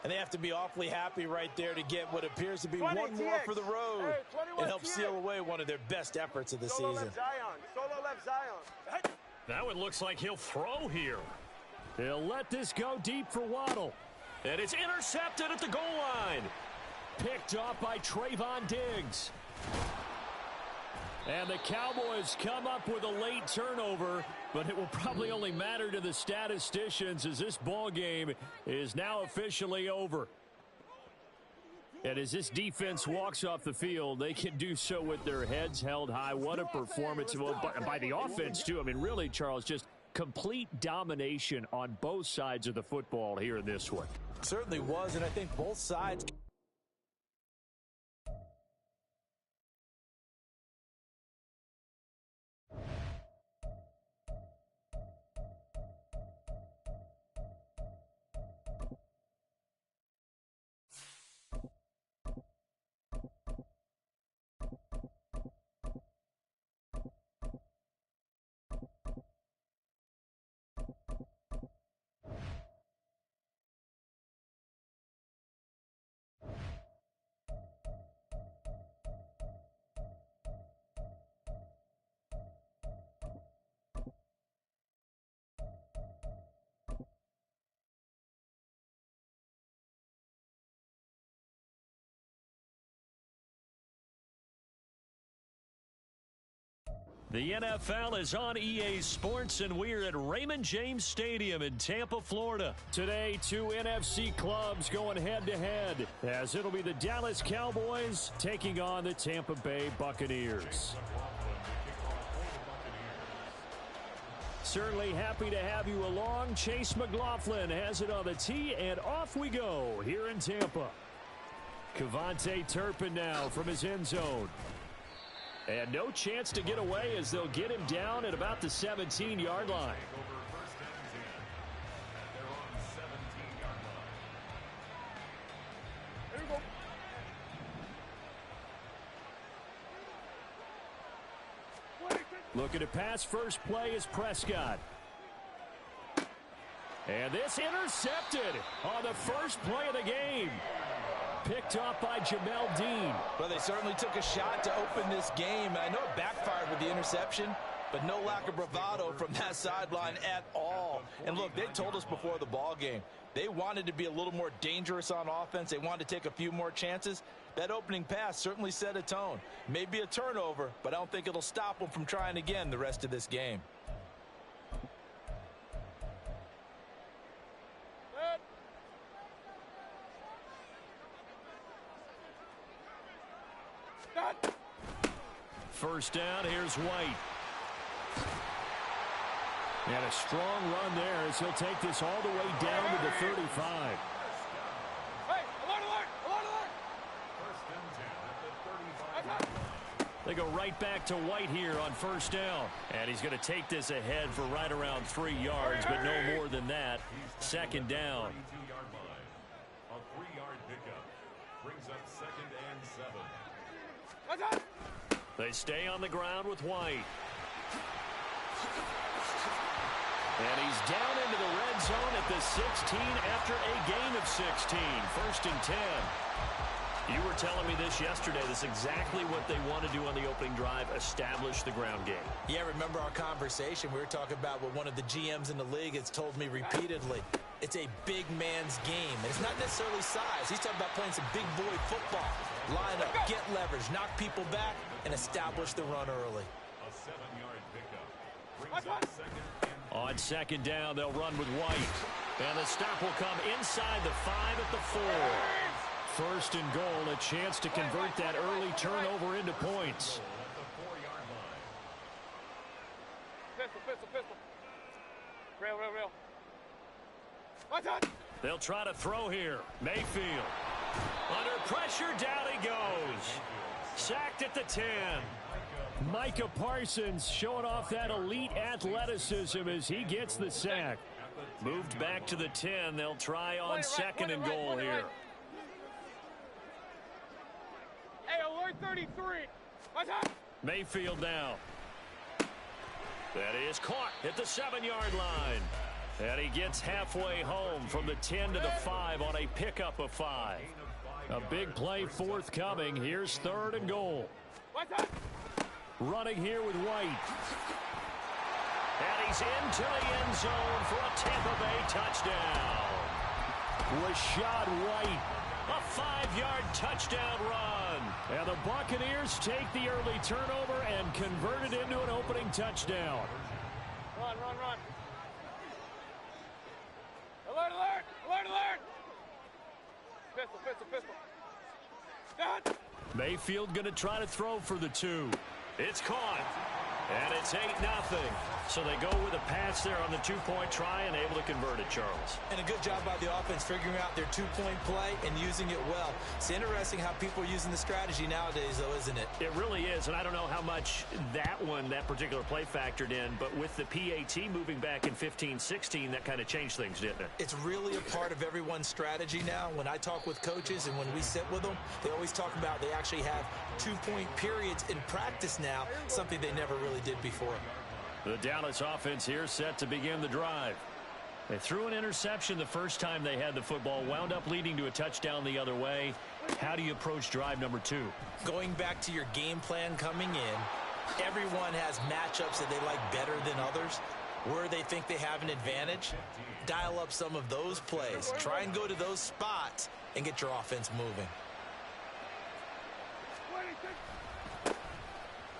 And they have to be awfully happy right there to get what appears to be one more for the road. It helps seal away one of their best efforts of the season.
Solo left Zion.
That one looks like he'll throw here. They'll let this go deep for Waddle. And it's intercepted at the goal line. Picked off by Trayvon Diggs. And the Cowboys come up with a late turnover, but it will probably only matter to the statisticians as this ball game is now officially over. And as this defense walks off the field, they can do so with their heads held high. What a performance by the offense, too. I mean, really, Charles, just complete domination on both sides of the football here in this one.
Certainly was, and I think both sides
The NFL is on EA Sports, and we're at Raymond James Stadium in Tampa, Florida.
Today, two NFC clubs going head-to-head, as it'll be the Dallas Cowboys taking on the Tampa Bay Buccaneers. Certainly happy to have you along. Chase McLaughlin has it on the tee, and off we go here in Tampa. Cavante Turpin now from his end zone. And no chance to get away as they'll get him down at about the 17-yard line. Looking to pass, first play is Prescott. And this intercepted on the first play of the game. Picked off by Jamel Dean.
Well, they certainly took a shot to open this game. I know it backfired with the interception, but no lack of bravado from that sideline at all. And look, they told us before the ball game, they wanted to be a little more dangerous on offense. They wanted to take a few more chances. That opening pass certainly set a tone. Maybe a turnover, but I don't think it'll stop them from trying again the rest of this game.
First down, here's White. And a strong run there as he'll take this all the way down to the 35.
Hey, alert, alert, alert, alert.
They go right back to White here on first down. And he's going to take this ahead for right around 3 yards, but no more than that. Second down.
A 3-yard pickup brings up 2nd and 7.
They stay on the ground with White. And he's down into the red zone at the 16 after a gain of 16. 1st and 10. You were telling me this yesterday. This is exactly what they want to do on the opening drive, establish the ground game.
Yeah, remember our conversation? We were talking about what one of the GMs in the league has told me repeatedly. It's a big man's game. And it's not necessarily size. He's talking about playing some big boy football. Line up, get leverage, knock people back, and establish the run early.
A 7-yard pickup brings up 2nd and
On second down, they'll run with White. And the stop will come inside the 5 at the 4. 1st and goal, a chance to convert that early turnover into points.
at the 4-yard line.
Pistol. Real. Watch out.
They'll try to throw here. Mayfield. Under pressure, down he goes. Sacked at the 10.
Micah Parsons showing off that elite athleticism as he gets the sack.
Moved back to the 10. They'll try on 2nd and goal here.
Hey, alert 33. Watch out.
Mayfield now. That is caught at the 7-yard line. And he gets halfway home from the 10 to the 5 on a pickup of 5.
A big play forthcoming. Here's 3rd and goal.
Watch out.
Running here with White.
And he's into the end zone for a Tampa Bay touchdown.
Rashad White.
A 5-yard touchdown run.
And the Buccaneers take the early turnover and convert it into an opening touchdown.
Run. Alert. Pistol. Done.
Mayfield going to try to throw for the 2. It's caught. And it's 8-0. So they go with a pass there on the 2-point try and able to convert it, Charles.
And a good job by the offense figuring out their 2-point play and using it well. It's interesting how people are using the strategy nowadays, though, isn't it?
It really is, and I don't know how much that particular play factored in, but with the PAT moving back in 15-16, that kind of changed things, didn't it?
It's really a part of everyone's strategy now. When I talk with coaches and when we sit with them, they always talk about they actually have 2-point periods in practice now, something they never really did before.
The Dallas offense here set to begin the drive. They threw an interception the first time they had the football, wound up leading to a touchdown the other way. How do you approach drive number 2?
Going back to your game plan coming in, everyone has matchups that they like better than others. Where they think they have an advantage, dial up some of those plays. Try and go to those spots and get your offense moving.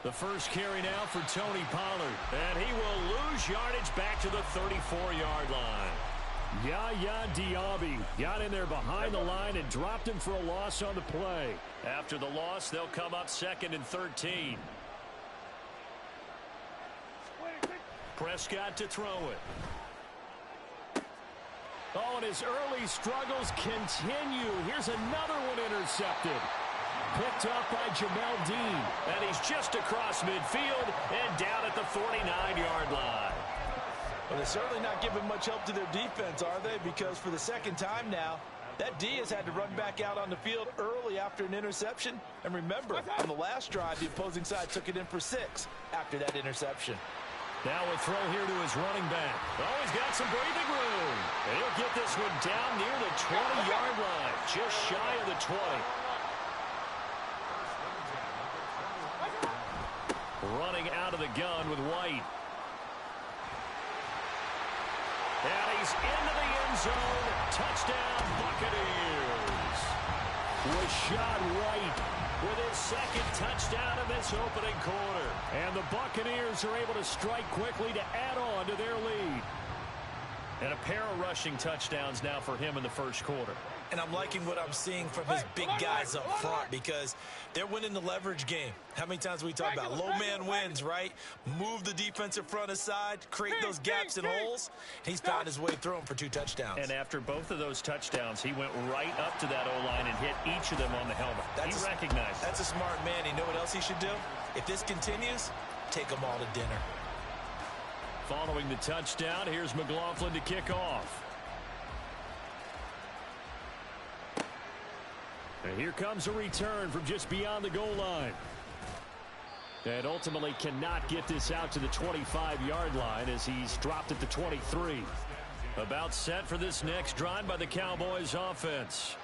The first carry now for Tony Pollard.
And he will lose yardage back to the 34-yard line.
Yaya Diaby got in there behind the line and dropped him for a loss on the play.
After the loss, they'll come up 2nd and 13. Prescott to throw it.
Oh, and his early struggles continue. Here's another one intercepted. Picked up by Jamel Dean.
And he's just across midfield and down at the 49-yard line.
Well, they're certainly not giving much help to their defense, are they? Because for the second time now, that D has had to run back out on the field early after an interception. And remember, on the last drive, the opposing side took it in for 6 after that interception.
Now a throw here to his running back. Oh, he's got some breathing room. And he'll get this one down near the 20-yard line, just shy of the 20. Running out of the gun with White. And he's into the end zone. Touchdown, Buccaneers.
Rashad White
with his 2nd touchdown in this opening quarter.
And the Buccaneers are able to strike quickly to add on to their lead.
And a pair of rushing touchdowns now for him in the first quarter.
And I'm liking what I'm seeing from his big guys up front because they're winning the leverage game. How many times we talk about low man wins, right? Move the defensive front aside, create those gaps and holes. He's found his way through them for 2 touchdowns.
And after both of those touchdowns, he went right up to that O-line and hit each of them on the helmet. He recognized it.
That's a smart man. You know what else he should do? If this continues, take them all to dinner.
Following the touchdown, here's McLaughlin to kick off. And here comes a return from just beyond the goal line. And ultimately cannot get this out to the 25-yard line as he's dropped at the 23.
About set for this next drive by the Cowboys offense.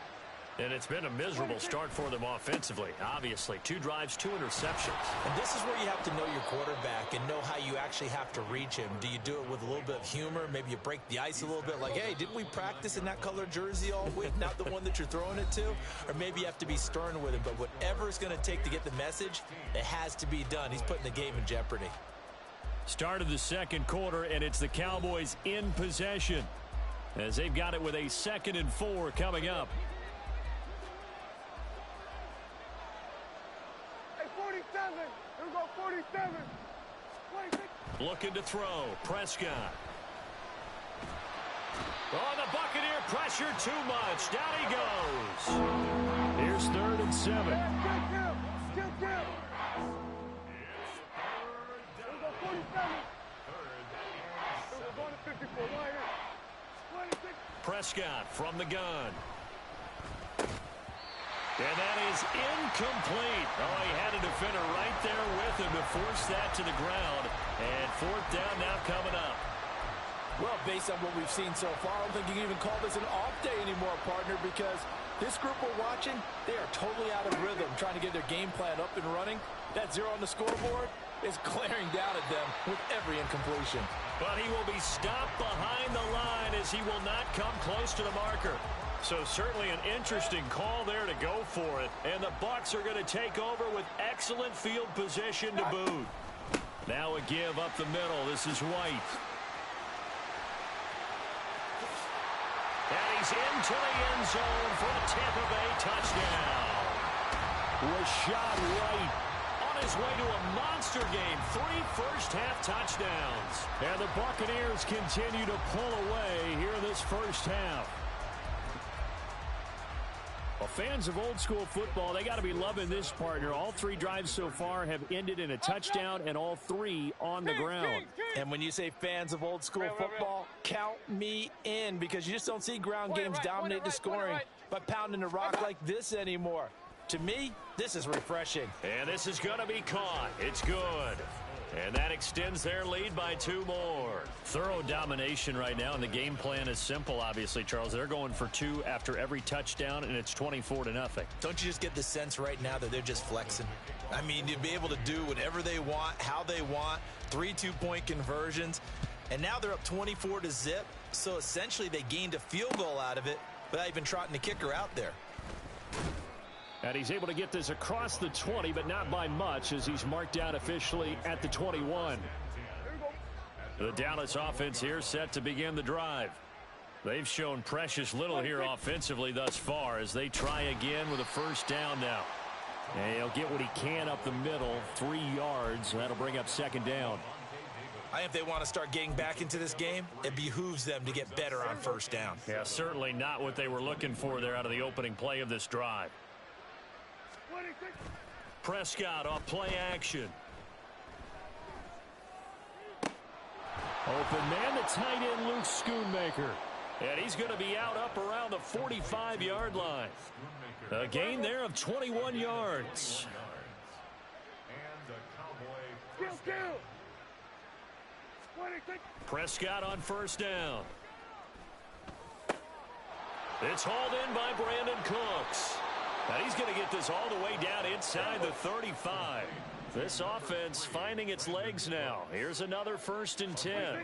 And it's been a miserable start for them offensively. Obviously, 2 drives, 2 interceptions.
And this is where you have to know your quarterback and know how you actually have to reach him. Do you do it with a little bit of humor? Maybe you break the ice a little bit like, hey, didn't we practice in that color jersey all week? Not the one that you're throwing it to? Or maybe you have to be stern with him. But whatever it's going to take to get the message, it has to be done. He's putting the game in jeopardy.
Start of the second quarter, and it's the Cowboys in possession as they've got it with a 2nd and 4 coming up.
47. Here we go, 47. 26.
Looking to throw. Prescott. Oh, the Buccaneer pressure too much. Down he goes.
Here's 3rd and 7.
Kill. Here we go, 47. Here we go, going to 54. Right here. 26.
Prescott from the gun. And that is incomplete. Oh, he had a defender right there with him to force that to the ground. And 4th down now coming up.
Well, based on what we've seen so far, I don't think you can even call this an off day anymore, partner, because this group we're watching, they are totally out of rhythm, trying to get their game plan up and running. That 0 on the scoreboard is glaring down at them with every incompletion.
But he will be stopped behind the line as he will not come close to the marker. So certainly an interesting call there to go for it. And the Bucs are going to take over with excellent field position to boot. Now a give up the middle. This is White. And he's into the end zone for a Tampa Bay touchdown.
Rashad White
on his way to a monster game. 3 first-half touchdowns.
And the Buccaneers continue to pull away here in this first half. Well, fans of old-school football, they got to be loving this, partner. All 3 drives so far have ended in a touchdown, and all 3 on the ground.
And when you say fans of old-school football, count me in, because you just don't see ground games dominate the scoring by pounding the rock like this anymore. To me, this is refreshing.
And this is going to be caught. It's good. And that extends their lead by 2 more. Thorough domination right now, and the game plan is simple, obviously, Charles. They're going for 2 after every touchdown, and it's 24-0.
Don't you just get the sense right now that they're just flexing? I mean, to be able to do whatever they want, how they want, 3 two-point conversions, and now they're up 24-0, so essentially they gained a field goal out of it without even trotting the kicker out there.
And he's able to get this across the 20, but not by much, as he's marked down officially at the 21. The Dallas offense here set to begin the drive. They've shown precious little here offensively thus far as they try again with a first down now. And he'll get what he can up the middle, 3 yards. That'll bring up second down.
I think if they want to start getting back into this game, it behooves them to get better on first down.
Yeah, certainly not what they were looking for there out of the opening play of this drive. Prescott off play action. Open man, the tight end, Luke Schoonmaker. And he's going to be out up around the 45-yard line. A gain there of 21 yards. Prescott on first down. It's hauled in by Brandon Cooks. And he's going to get this all the way down inside the 35. This offense finding its legs now. Here's another 1st and 10.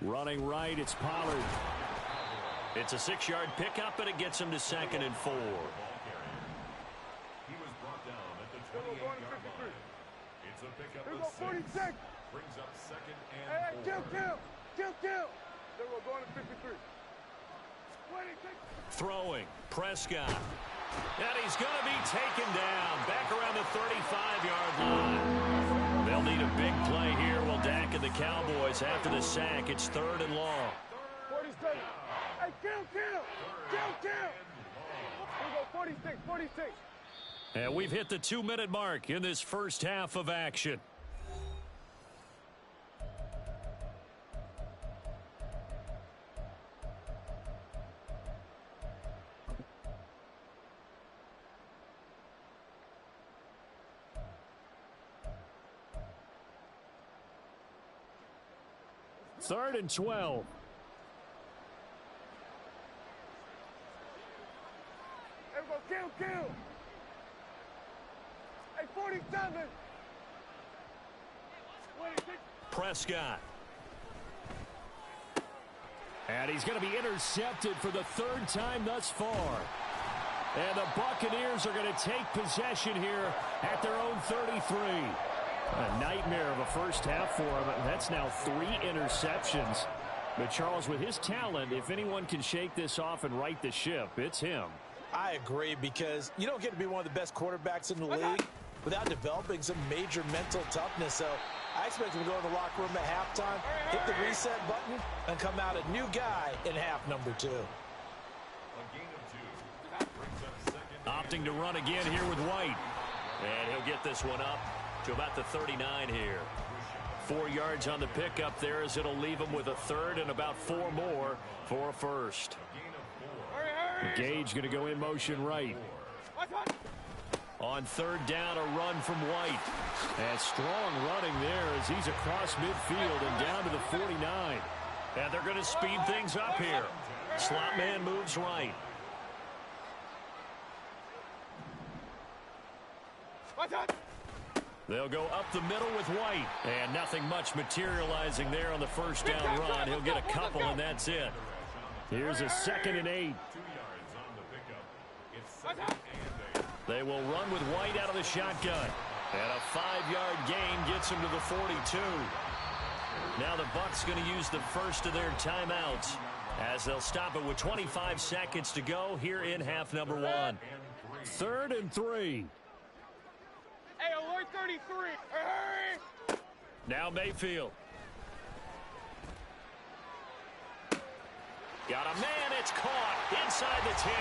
Running right, it's Pollard. It's a 6-yard pickup, and it gets him to 2nd and 4.
He was brought down at the 28-yard line. It's a pickup of 6. Brings up 2nd and 4.
Kill. Then we're going to 53. 26.
Throwing, Prescott. And he's going to be taken down back around the 35-yard line. They'll need a big play here. Will Dak and the Cowboys after the sack. It's 3rd and long.
47. Hey, kill. We go 46.
And we've hit the 2-minute mark in this first half of action. Third and 12.
Hey, we go kill. Hey, 47. 26.
Prescott. And he's going to be intercepted for the 3rd time thus far. And the Buccaneers are going to take possession here at their own 33. A nightmare of a first half for him. That's now 3 interceptions. But Charles, with his talent, if anyone can shake this off and right the ship, it's him.
I agree, because you don't get to be one of the best quarterbacks in the league without developing some major mental toughness. So I expect him to go in the locker room at halftime, hit the reset button, and come out a new guy in half number 2.
A gain of 2. Brings up 2nd.
Opting to run again here with White. And he'll get this one up to about the 39 here. 4 yards on the pickup there, as it'll leave him with a 3rd and about 4 more for a first. Gage going to go in motion right. On 3rd down, a run from White. And strong running there as he's across midfield and down to the 49. And they're going to speed things up here. Slot man moves right. They'll go up the middle with White. And nothing much materializing there on the first down run. He'll get a couple, and that's it. Here's a 2nd and 8.
2 yards on the pickup. It's 2nd and 8.
They will run with White out of the shotgun. And a 5-yard gain gets him to the 42. Now the Bucs going to use the first of their timeouts as they'll stop it with 25 seconds to go here in half number 1. 3rd and 3.
Hey, alert 33. Hurry.
Now Mayfield. Got a man, it's caught inside the 10.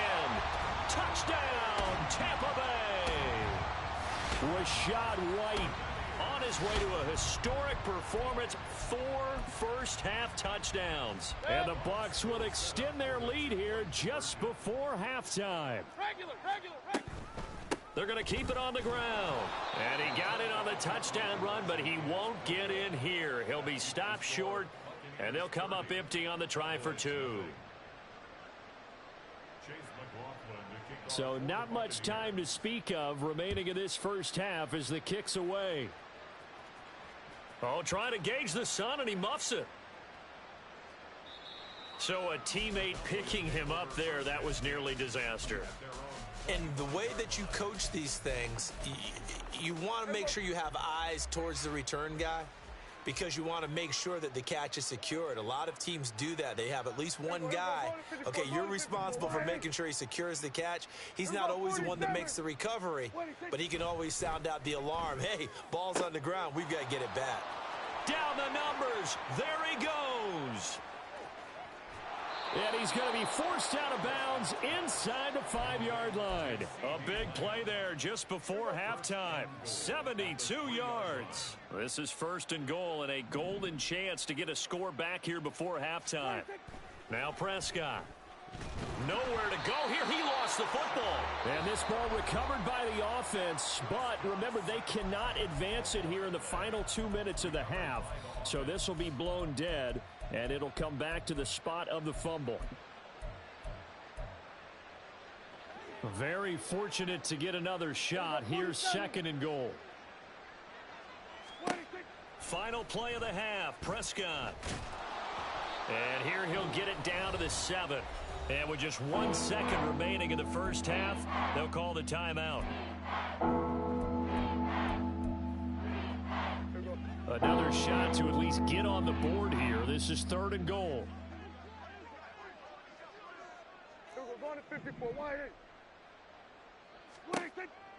Touchdown, Tampa Bay. Rashad White on his way to a historic performance. 4 first-half touchdowns. And the Bucs will extend their lead here just before halftime.
Regular.
They're going to keep it on the ground. And he got it on the touchdown run, but he won't get in here. He'll be stopped short, and they'll come up empty on the try for 2. So not much time to speak of remaining in this first half as the kick's away. Oh, trying to gauge the sun, and he muffs it.
So a teammate picking him up there, that was nearly disaster.
And the way that you coach these things, you want to make sure you have eyes towards the return guy because you want to make sure that the catch is secured. A lot of teams do that. They have at least one guy. Okay, you're responsible for making sure he secures the catch. He's not always the one that makes the recovery, but he can always sound out the alarm. Hey, ball's on the ground. We've got to get it back.
Down the numbers. There he goes.
And he's going to be forced out of bounds inside the 5-yard line.
A big play there just before halftime. 72 yards. This is 1st and goal and a golden chance to get a score back here before halftime. Now Prescott. Nowhere to go here. He lost the football.
And this ball recovered by the offense. But remember, they cannot advance it here in the final 2 minutes of the half. So this will be blown dead. And it'll come back to the spot of the fumble. Very fortunate to get another shot. Here's 2nd and goal.
Final play of the half, Prescott. And here he'll get it down to the 7. And with just 1 second remaining in the first half, they'll call the timeout.
Another shot to at least get on the board here. This is 3rd and goal.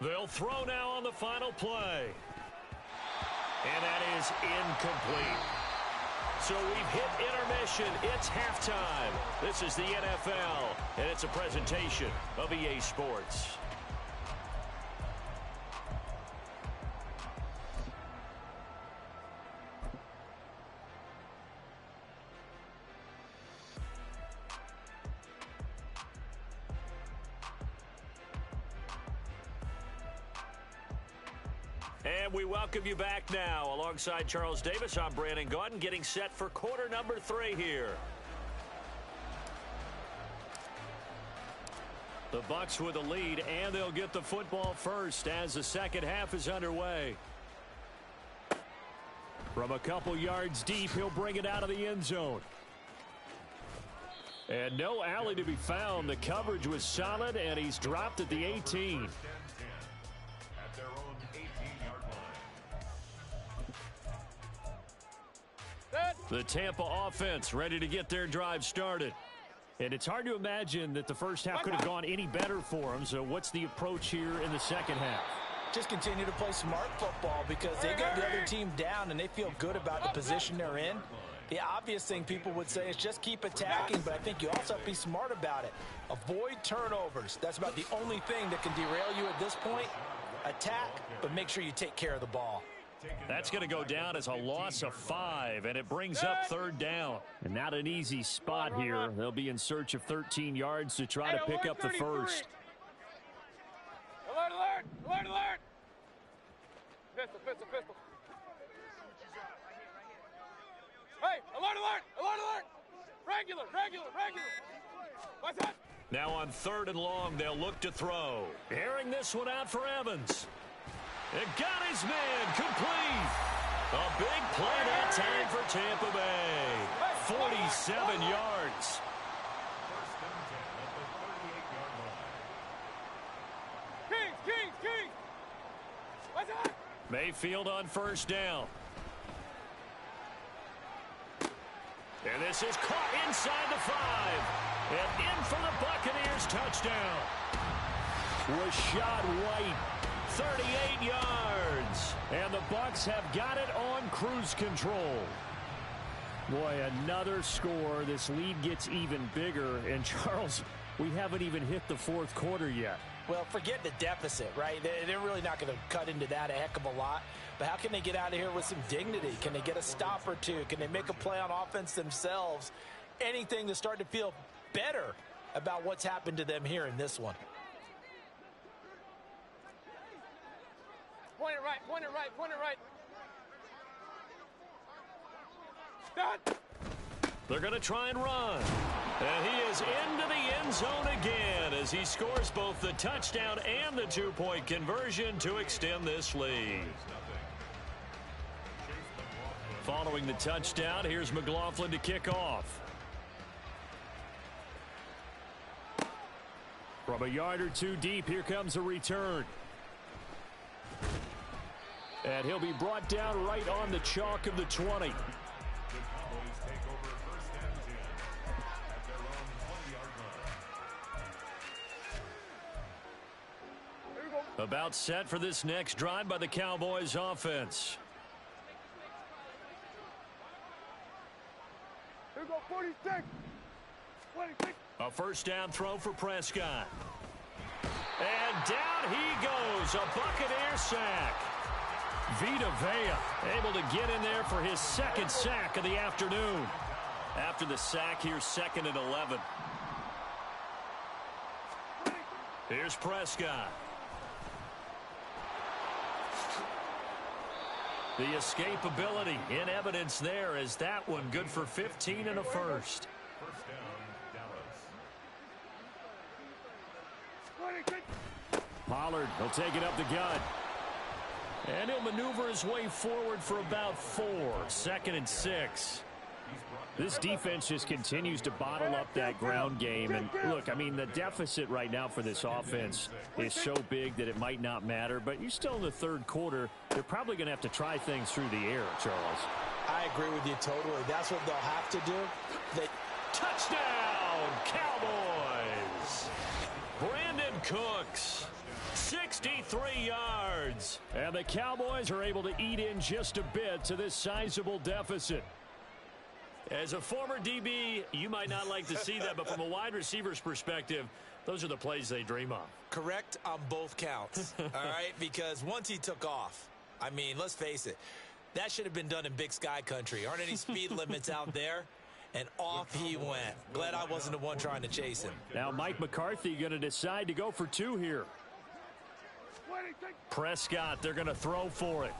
They'll throw now on the final play. And that is incomplete. So we've hit intermission. It's halftime. This is the NFL, and it's a presentation of EA Sports. And we welcome you back now. Alongside Charles Davis, I'm Brandon Gaudin, getting set for quarter number 3 here. The Bucs with a lead, and they'll get the football first as the second half is underway.
From a couple yards deep, he'll bring it out of the end zone. And no alley to be found. The coverage was solid, and he's dropped at the 18. The Tampa offense ready to get their drive started. And it's hard to imagine that the first half could have gone any better for them. So what's the approach here in the second half?
Just continue to play smart football because they got the other team down and they feel good about the position they're in. The obvious thing people would say is just keep attacking, but I think you also have to be smart about it. Avoid turnovers. That's about the only thing that can derail you at this point. Attack, but make sure you take care of the ball.
That's going to go down as a loss of 5, and it brings up 3rd down.
And not an easy spot here. They'll be in search of 13 yards to try to pick up the first.
Alert, alert! Alert, alert! Pistol, pistol, pistol. Hey, alert, alert! Alert, alert! Regular, regular, regular! What's that?
Now on 3rd and long, they'll look to throw. Airing this one out for Evans. It got his man complete. A big play that time for Tampa Bay. 47 yards.
Kings, Kings, Kings! What's that?
Mayfield on 1st down. And this is caught inside the 5. And in for the Buccaneers touchdown.
Was shot right.
38 yards.
And the Bucs have got it on cruise control. Boy, another score. This lead gets even bigger. And, Charles, we haven't even hit the 4th quarter yet.
Well, forget the deficit, right? They're really not going to cut into that a heck of a lot. But how can they get out of here with some dignity? Can they get a stop or two? Can they make a play on offense themselves? Anything to start to feel better about what's happened to them here in this one.
Point it right, point it right, point it right. Done.
They're going to try and run. And he is into the end zone again as he scores both the touchdown and the 2-point conversion to extend this lead. Following the touchdown, here's McLaughlin to kick off.
From a yard or two deep, here comes a return. And he'll be brought down right on the chalk of the 20.
The Cowboys take over first and 10 at their own 20-yard line.
About set for this next drive by the Cowboys offense.
Here we go, 46. 26.
A first down throw for Prescott. And down he goes. A Buccaneer sack. Vita Vea able to get in there for his second sack of the afternoon.
After the sack, here's 2nd and 11.
Here's Prescott.
The escapability in evidence there as that one good for 15 and a first.
First down, Dallas.
26.
Pollard, he'll take it up the gut. And he'll maneuver his way forward for about 4. 2nd and 6. This defense just continues to bottle up that ground game. And look, I mean, the deficit right now for this offense is so big that it might not matter. But you're still in the third quarter. They're probably going to have to try things through the air, Charles.
I agree with you totally. That's what they'll have to do.
Touchdown, Cowboys! Brandon Cooks, 63 yards.
And the Cowboys are able to eat in just a bit to this sizable deficit.
As a former DB, you might not like to see that, but from a wide receiver's perspective, those are the plays they dream of.
Correct on both counts, all right? Because once he took off, I mean, let's face it, that should have been done in Big Sky country. Aren't any speed limits out there? And off he went. Glad I wasn't the one trying to chase him.
Now Mike McCarthy going to decide to go for 2 here.
26.
Prescott, they're going to throw for it.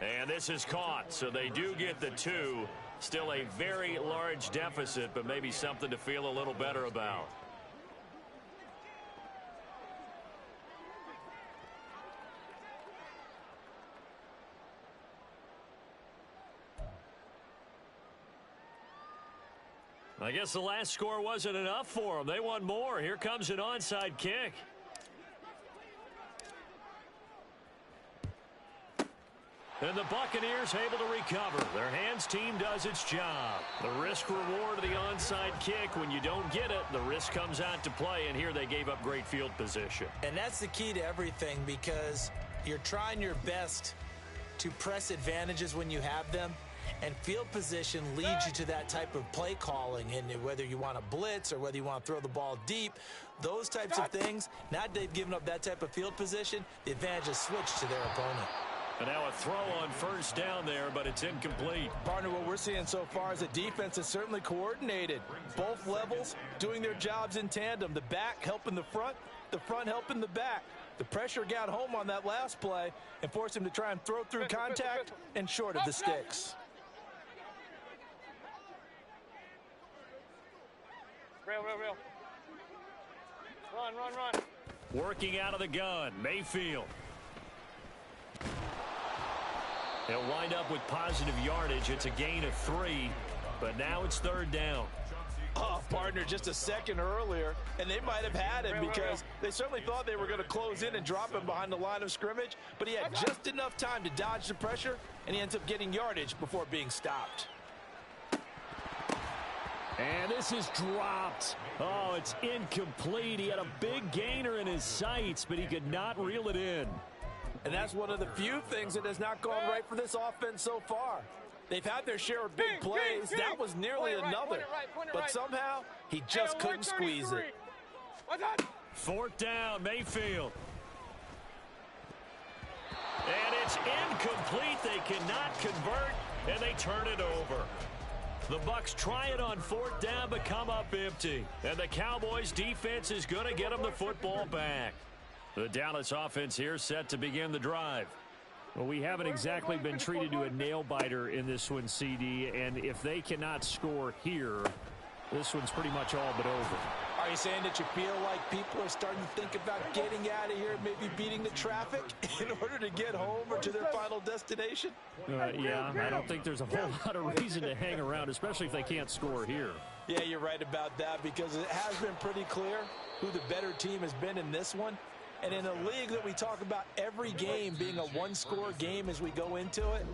And this is caught, so they do get the 2. Still a very large deficit, but maybe something to feel a little better about. I guess the last score wasn't enough for them. They want more. Here comes an onside kick. And the Buccaneers able to recover. Their hands team does its job. The risk reward of the onside kick. When you don't get it, the risk comes out to play, and here they gave up great field position.
And that's the key to everything, because you're trying your best to press advantages when you have them, and field position leads you to that type of play calling. And whether you want to blitz or whether you want to throw the ball deep, those types of things, now that they've given up that type of field position, the advantage is switched to their opponent.
And now a throw on first down there, but it's incomplete.
Partner, what we're seeing so far is the defense is certainly coordinated. Both levels doing their jobs in tandem. The back helping the front helping the back. The pressure got home on that last play and forced him to try and throw through contact and short of the sticks.
Real. Run.
Working out of the gun, Mayfield. He'll wind up with positive yardage. It's a gain of 3, but now it's third down.
Oh, partner, just a second earlier, and they might have had him because they certainly thought they were going to close in and drop him behind the line of scrimmage, but he had just enough time to dodge the pressure, and he ends up getting yardage before being stopped.
And this is dropped. Oh, it's incomplete. He had a big gainer in his sights, but he could not reel it in.
And that's one of the few things that has not gone right for this offense so far. They've had their share of big plays. That was nearly another. But somehow, he just couldn't squeeze it.
Fourth down, Mayfield. And it's incomplete. They cannot convert, and they turn it over. The Bucs try it on fourth down, but come up empty. And the Cowboys defense is going to get them the football back. The Dallas offense here set to begin the drive.
Well, we haven't exactly been treated to a nail-biter in this one, CD, and if they cannot score here, this one's pretty much all but over.
Are you saying that you feel like people are starting to think about getting out of here, maybe beating the traffic in order to get home or to their final destination?
Yeah, I don't think there's a whole lot of reason to hang around, especially if they can't score here.
Yeah, you're right about that, because it has been pretty clear who the better team has been in this one. And in a league that we talk about every game being a one-score game as we go into it,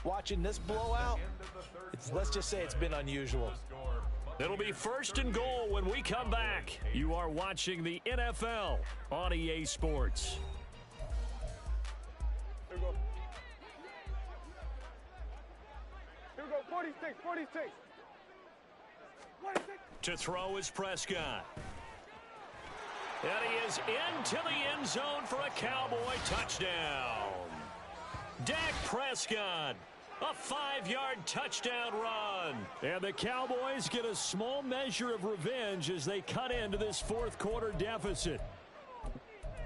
watching this blowout, let's just say it's been unusual.
It'll be 1st and goal when we come back. You are watching the NFL on EA Sports.
Here we go. Here we go. 46, 46. 46.
To throw is Prescott. And he is into the end zone for a Cowboy touchdown. Dak Prescott, a 5-yard touchdown run.
And the Cowboys get a small measure of revenge as they cut into this fourth quarter deficit.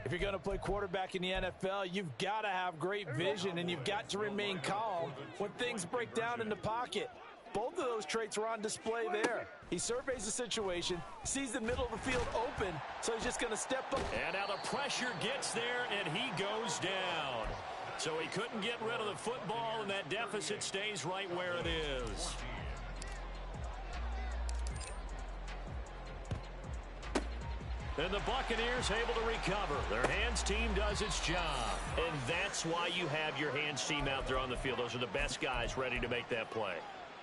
If you're going to play quarterback in the NFL, you've got to have great vision, and you've got to remain calm when things break down in the pocket. Both of those traits were on display there. He surveys the situation, sees the middle of the field open, so he's just going to step up.
And now the pressure gets there, and he goes down. So he couldn't get rid of the football, and that deficit stays right where it is. And the Buccaneers able to recover. Their hands team does its job. And that's why you have your hands team out there on the field. Those are the best guys ready to make that play.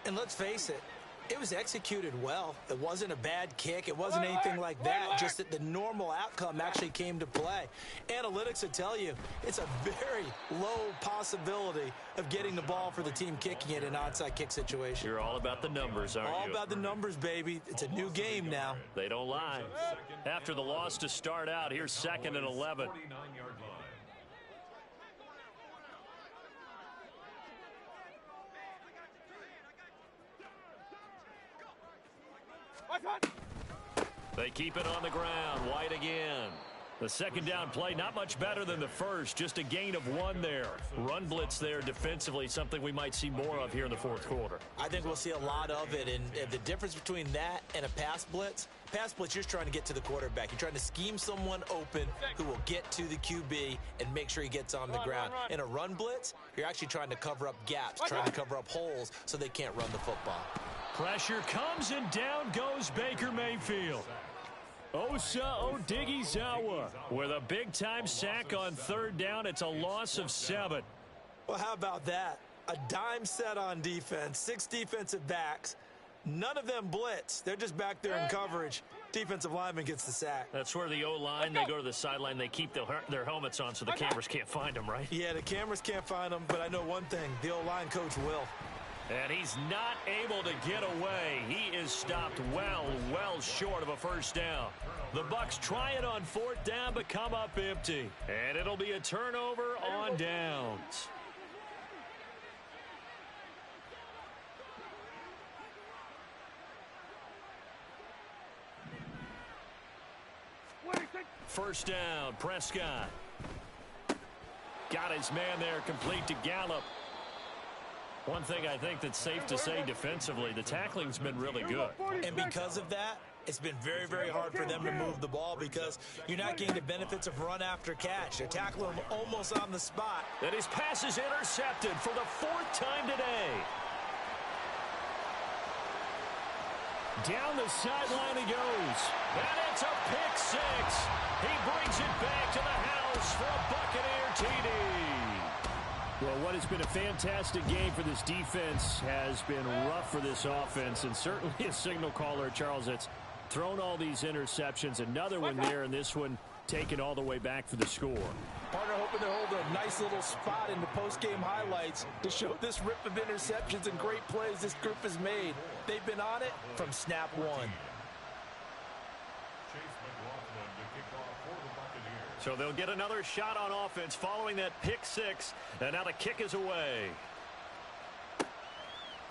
And let's face it, it was executed well. It wasn't a bad kick. It wasn't anything like that. Just that the normal outcome actually came to play. Analytics will tell you it's a very low possibility of getting the ball for the team kicking it in an onside kick situation.
You're all about the numbers, aren't you?
All about the numbers, baby. It's a new game now.
They don't lie. After the loss to start out, here's 2nd and 11.
49-yard line.
They keep it on the ground. White again. The second down play, not much better than the first. Just a gain of 1 there. Run blitz there defensively, something we might see more of here in the fourth quarter.
I think we'll see a lot of it. And the difference between that and a pass blitz, you're just trying to get to the quarterback. You're trying to scheme someone open who will get to the QB and make sure he gets on the ground. In a run blitz, you're actually trying to cover up gaps, trying to cover up holes so they can't run the football.
Pressure comes, and down goes Baker Mayfield. Osa Odighizuwa with a big-time sack on 3rd down. It's a loss of 7.
Well, how about that? A dime set on defense, 6 defensive backs. None of them blitz. They're just back there in coverage. Defensive lineman gets the sack.
That's where the O-line, they go to the sideline, they keep their helmets on so the cameras can't find them, right?
Yeah, the cameras can't find them, but I know one thing. The O-line coach will.
And he's not able to get away. He is stopped well short of a first down. The Bucs try it on 4th down, but come up empty. And it'll be a turnover on downs. First down, Prescott. Got his man there, complete to Gallup. One thing I think that's safe to say defensively, the tackling's been really good.
And because of that, it's been very, very hard for them to move the ball because you're not getting the benefits of run after catch. They're tackling him almost on the spot.
And his pass is intercepted for the 4th time today. Down the sideline he goes. And it's a pick 6. He brings it back to the house for a Buccaneer TD.
Well, what has been a fantastic game for this defense has been rough for this offense, and certainly a signal caller, Charles, that's thrown all these interceptions. Another one there, and this one taken all the way back for the score.
Partner hoping to hold a nice little spot in the post-game highlights to show this rip of interceptions and great plays this group has made. They've been on it from snap 1.
So they'll get another shot on offense following that pick 6, and now the kick is away.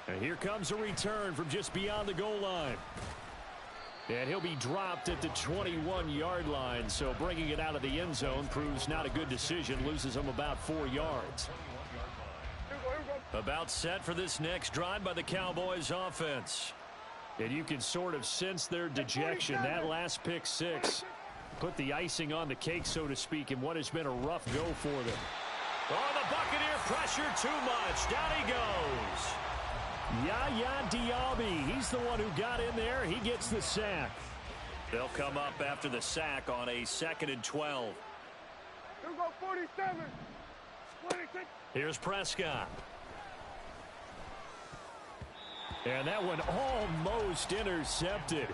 And here comes a return from just beyond the goal line. And he'll be dropped at the 21-yard line, so bringing it out of the end zone proves not a good decision, loses him about 4 yards.
About set for this next drive by the Cowboys offense.
And you can sort of sense their dejection. That last pick 6 put the icing on the cake, so to speak, in what has been a rough go for them.
Oh, the Buccaneer pressure too much. Down he goes.
Yaya Diaby, he's the one who got in there. He gets the sack.
They'll come up after the sack on a 2nd and 12.
Here we go, 47. 26.
Here's Prescott. And that one almost intercepted.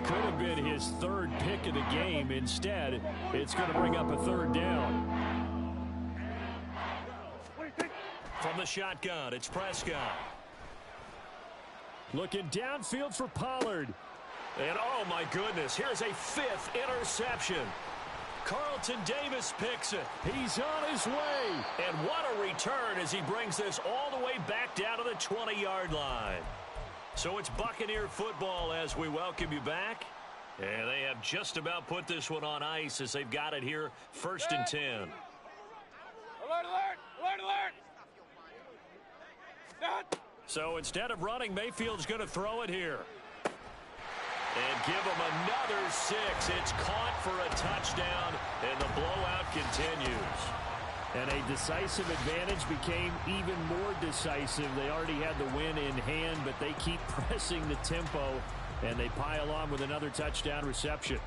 Could have been his 3rd pick of the game. Instead, it's going to bring up a 3rd down.
26.
From the shotgun, it's Prescott.
Looking downfield for Pollard.
And oh my goodness, here's a 5th interception. Carlton Davis picks it.
He's on his way.
And what a return as he brings this all the way back down to the 20-yard line. So it's Buccaneer football as we welcome you back. And they have just about put this one on ice as they've got it here, 1st and 10.
Alert, alert, alert, alert. Done.
So instead of running, Mayfield's going to throw it here. And give him another 6. It's caught for a touchdown, and the blowout continues.
And a decisive advantage became even more decisive. They already had the win in hand, but they keep pressing the tempo, and they pile on with another touchdown reception.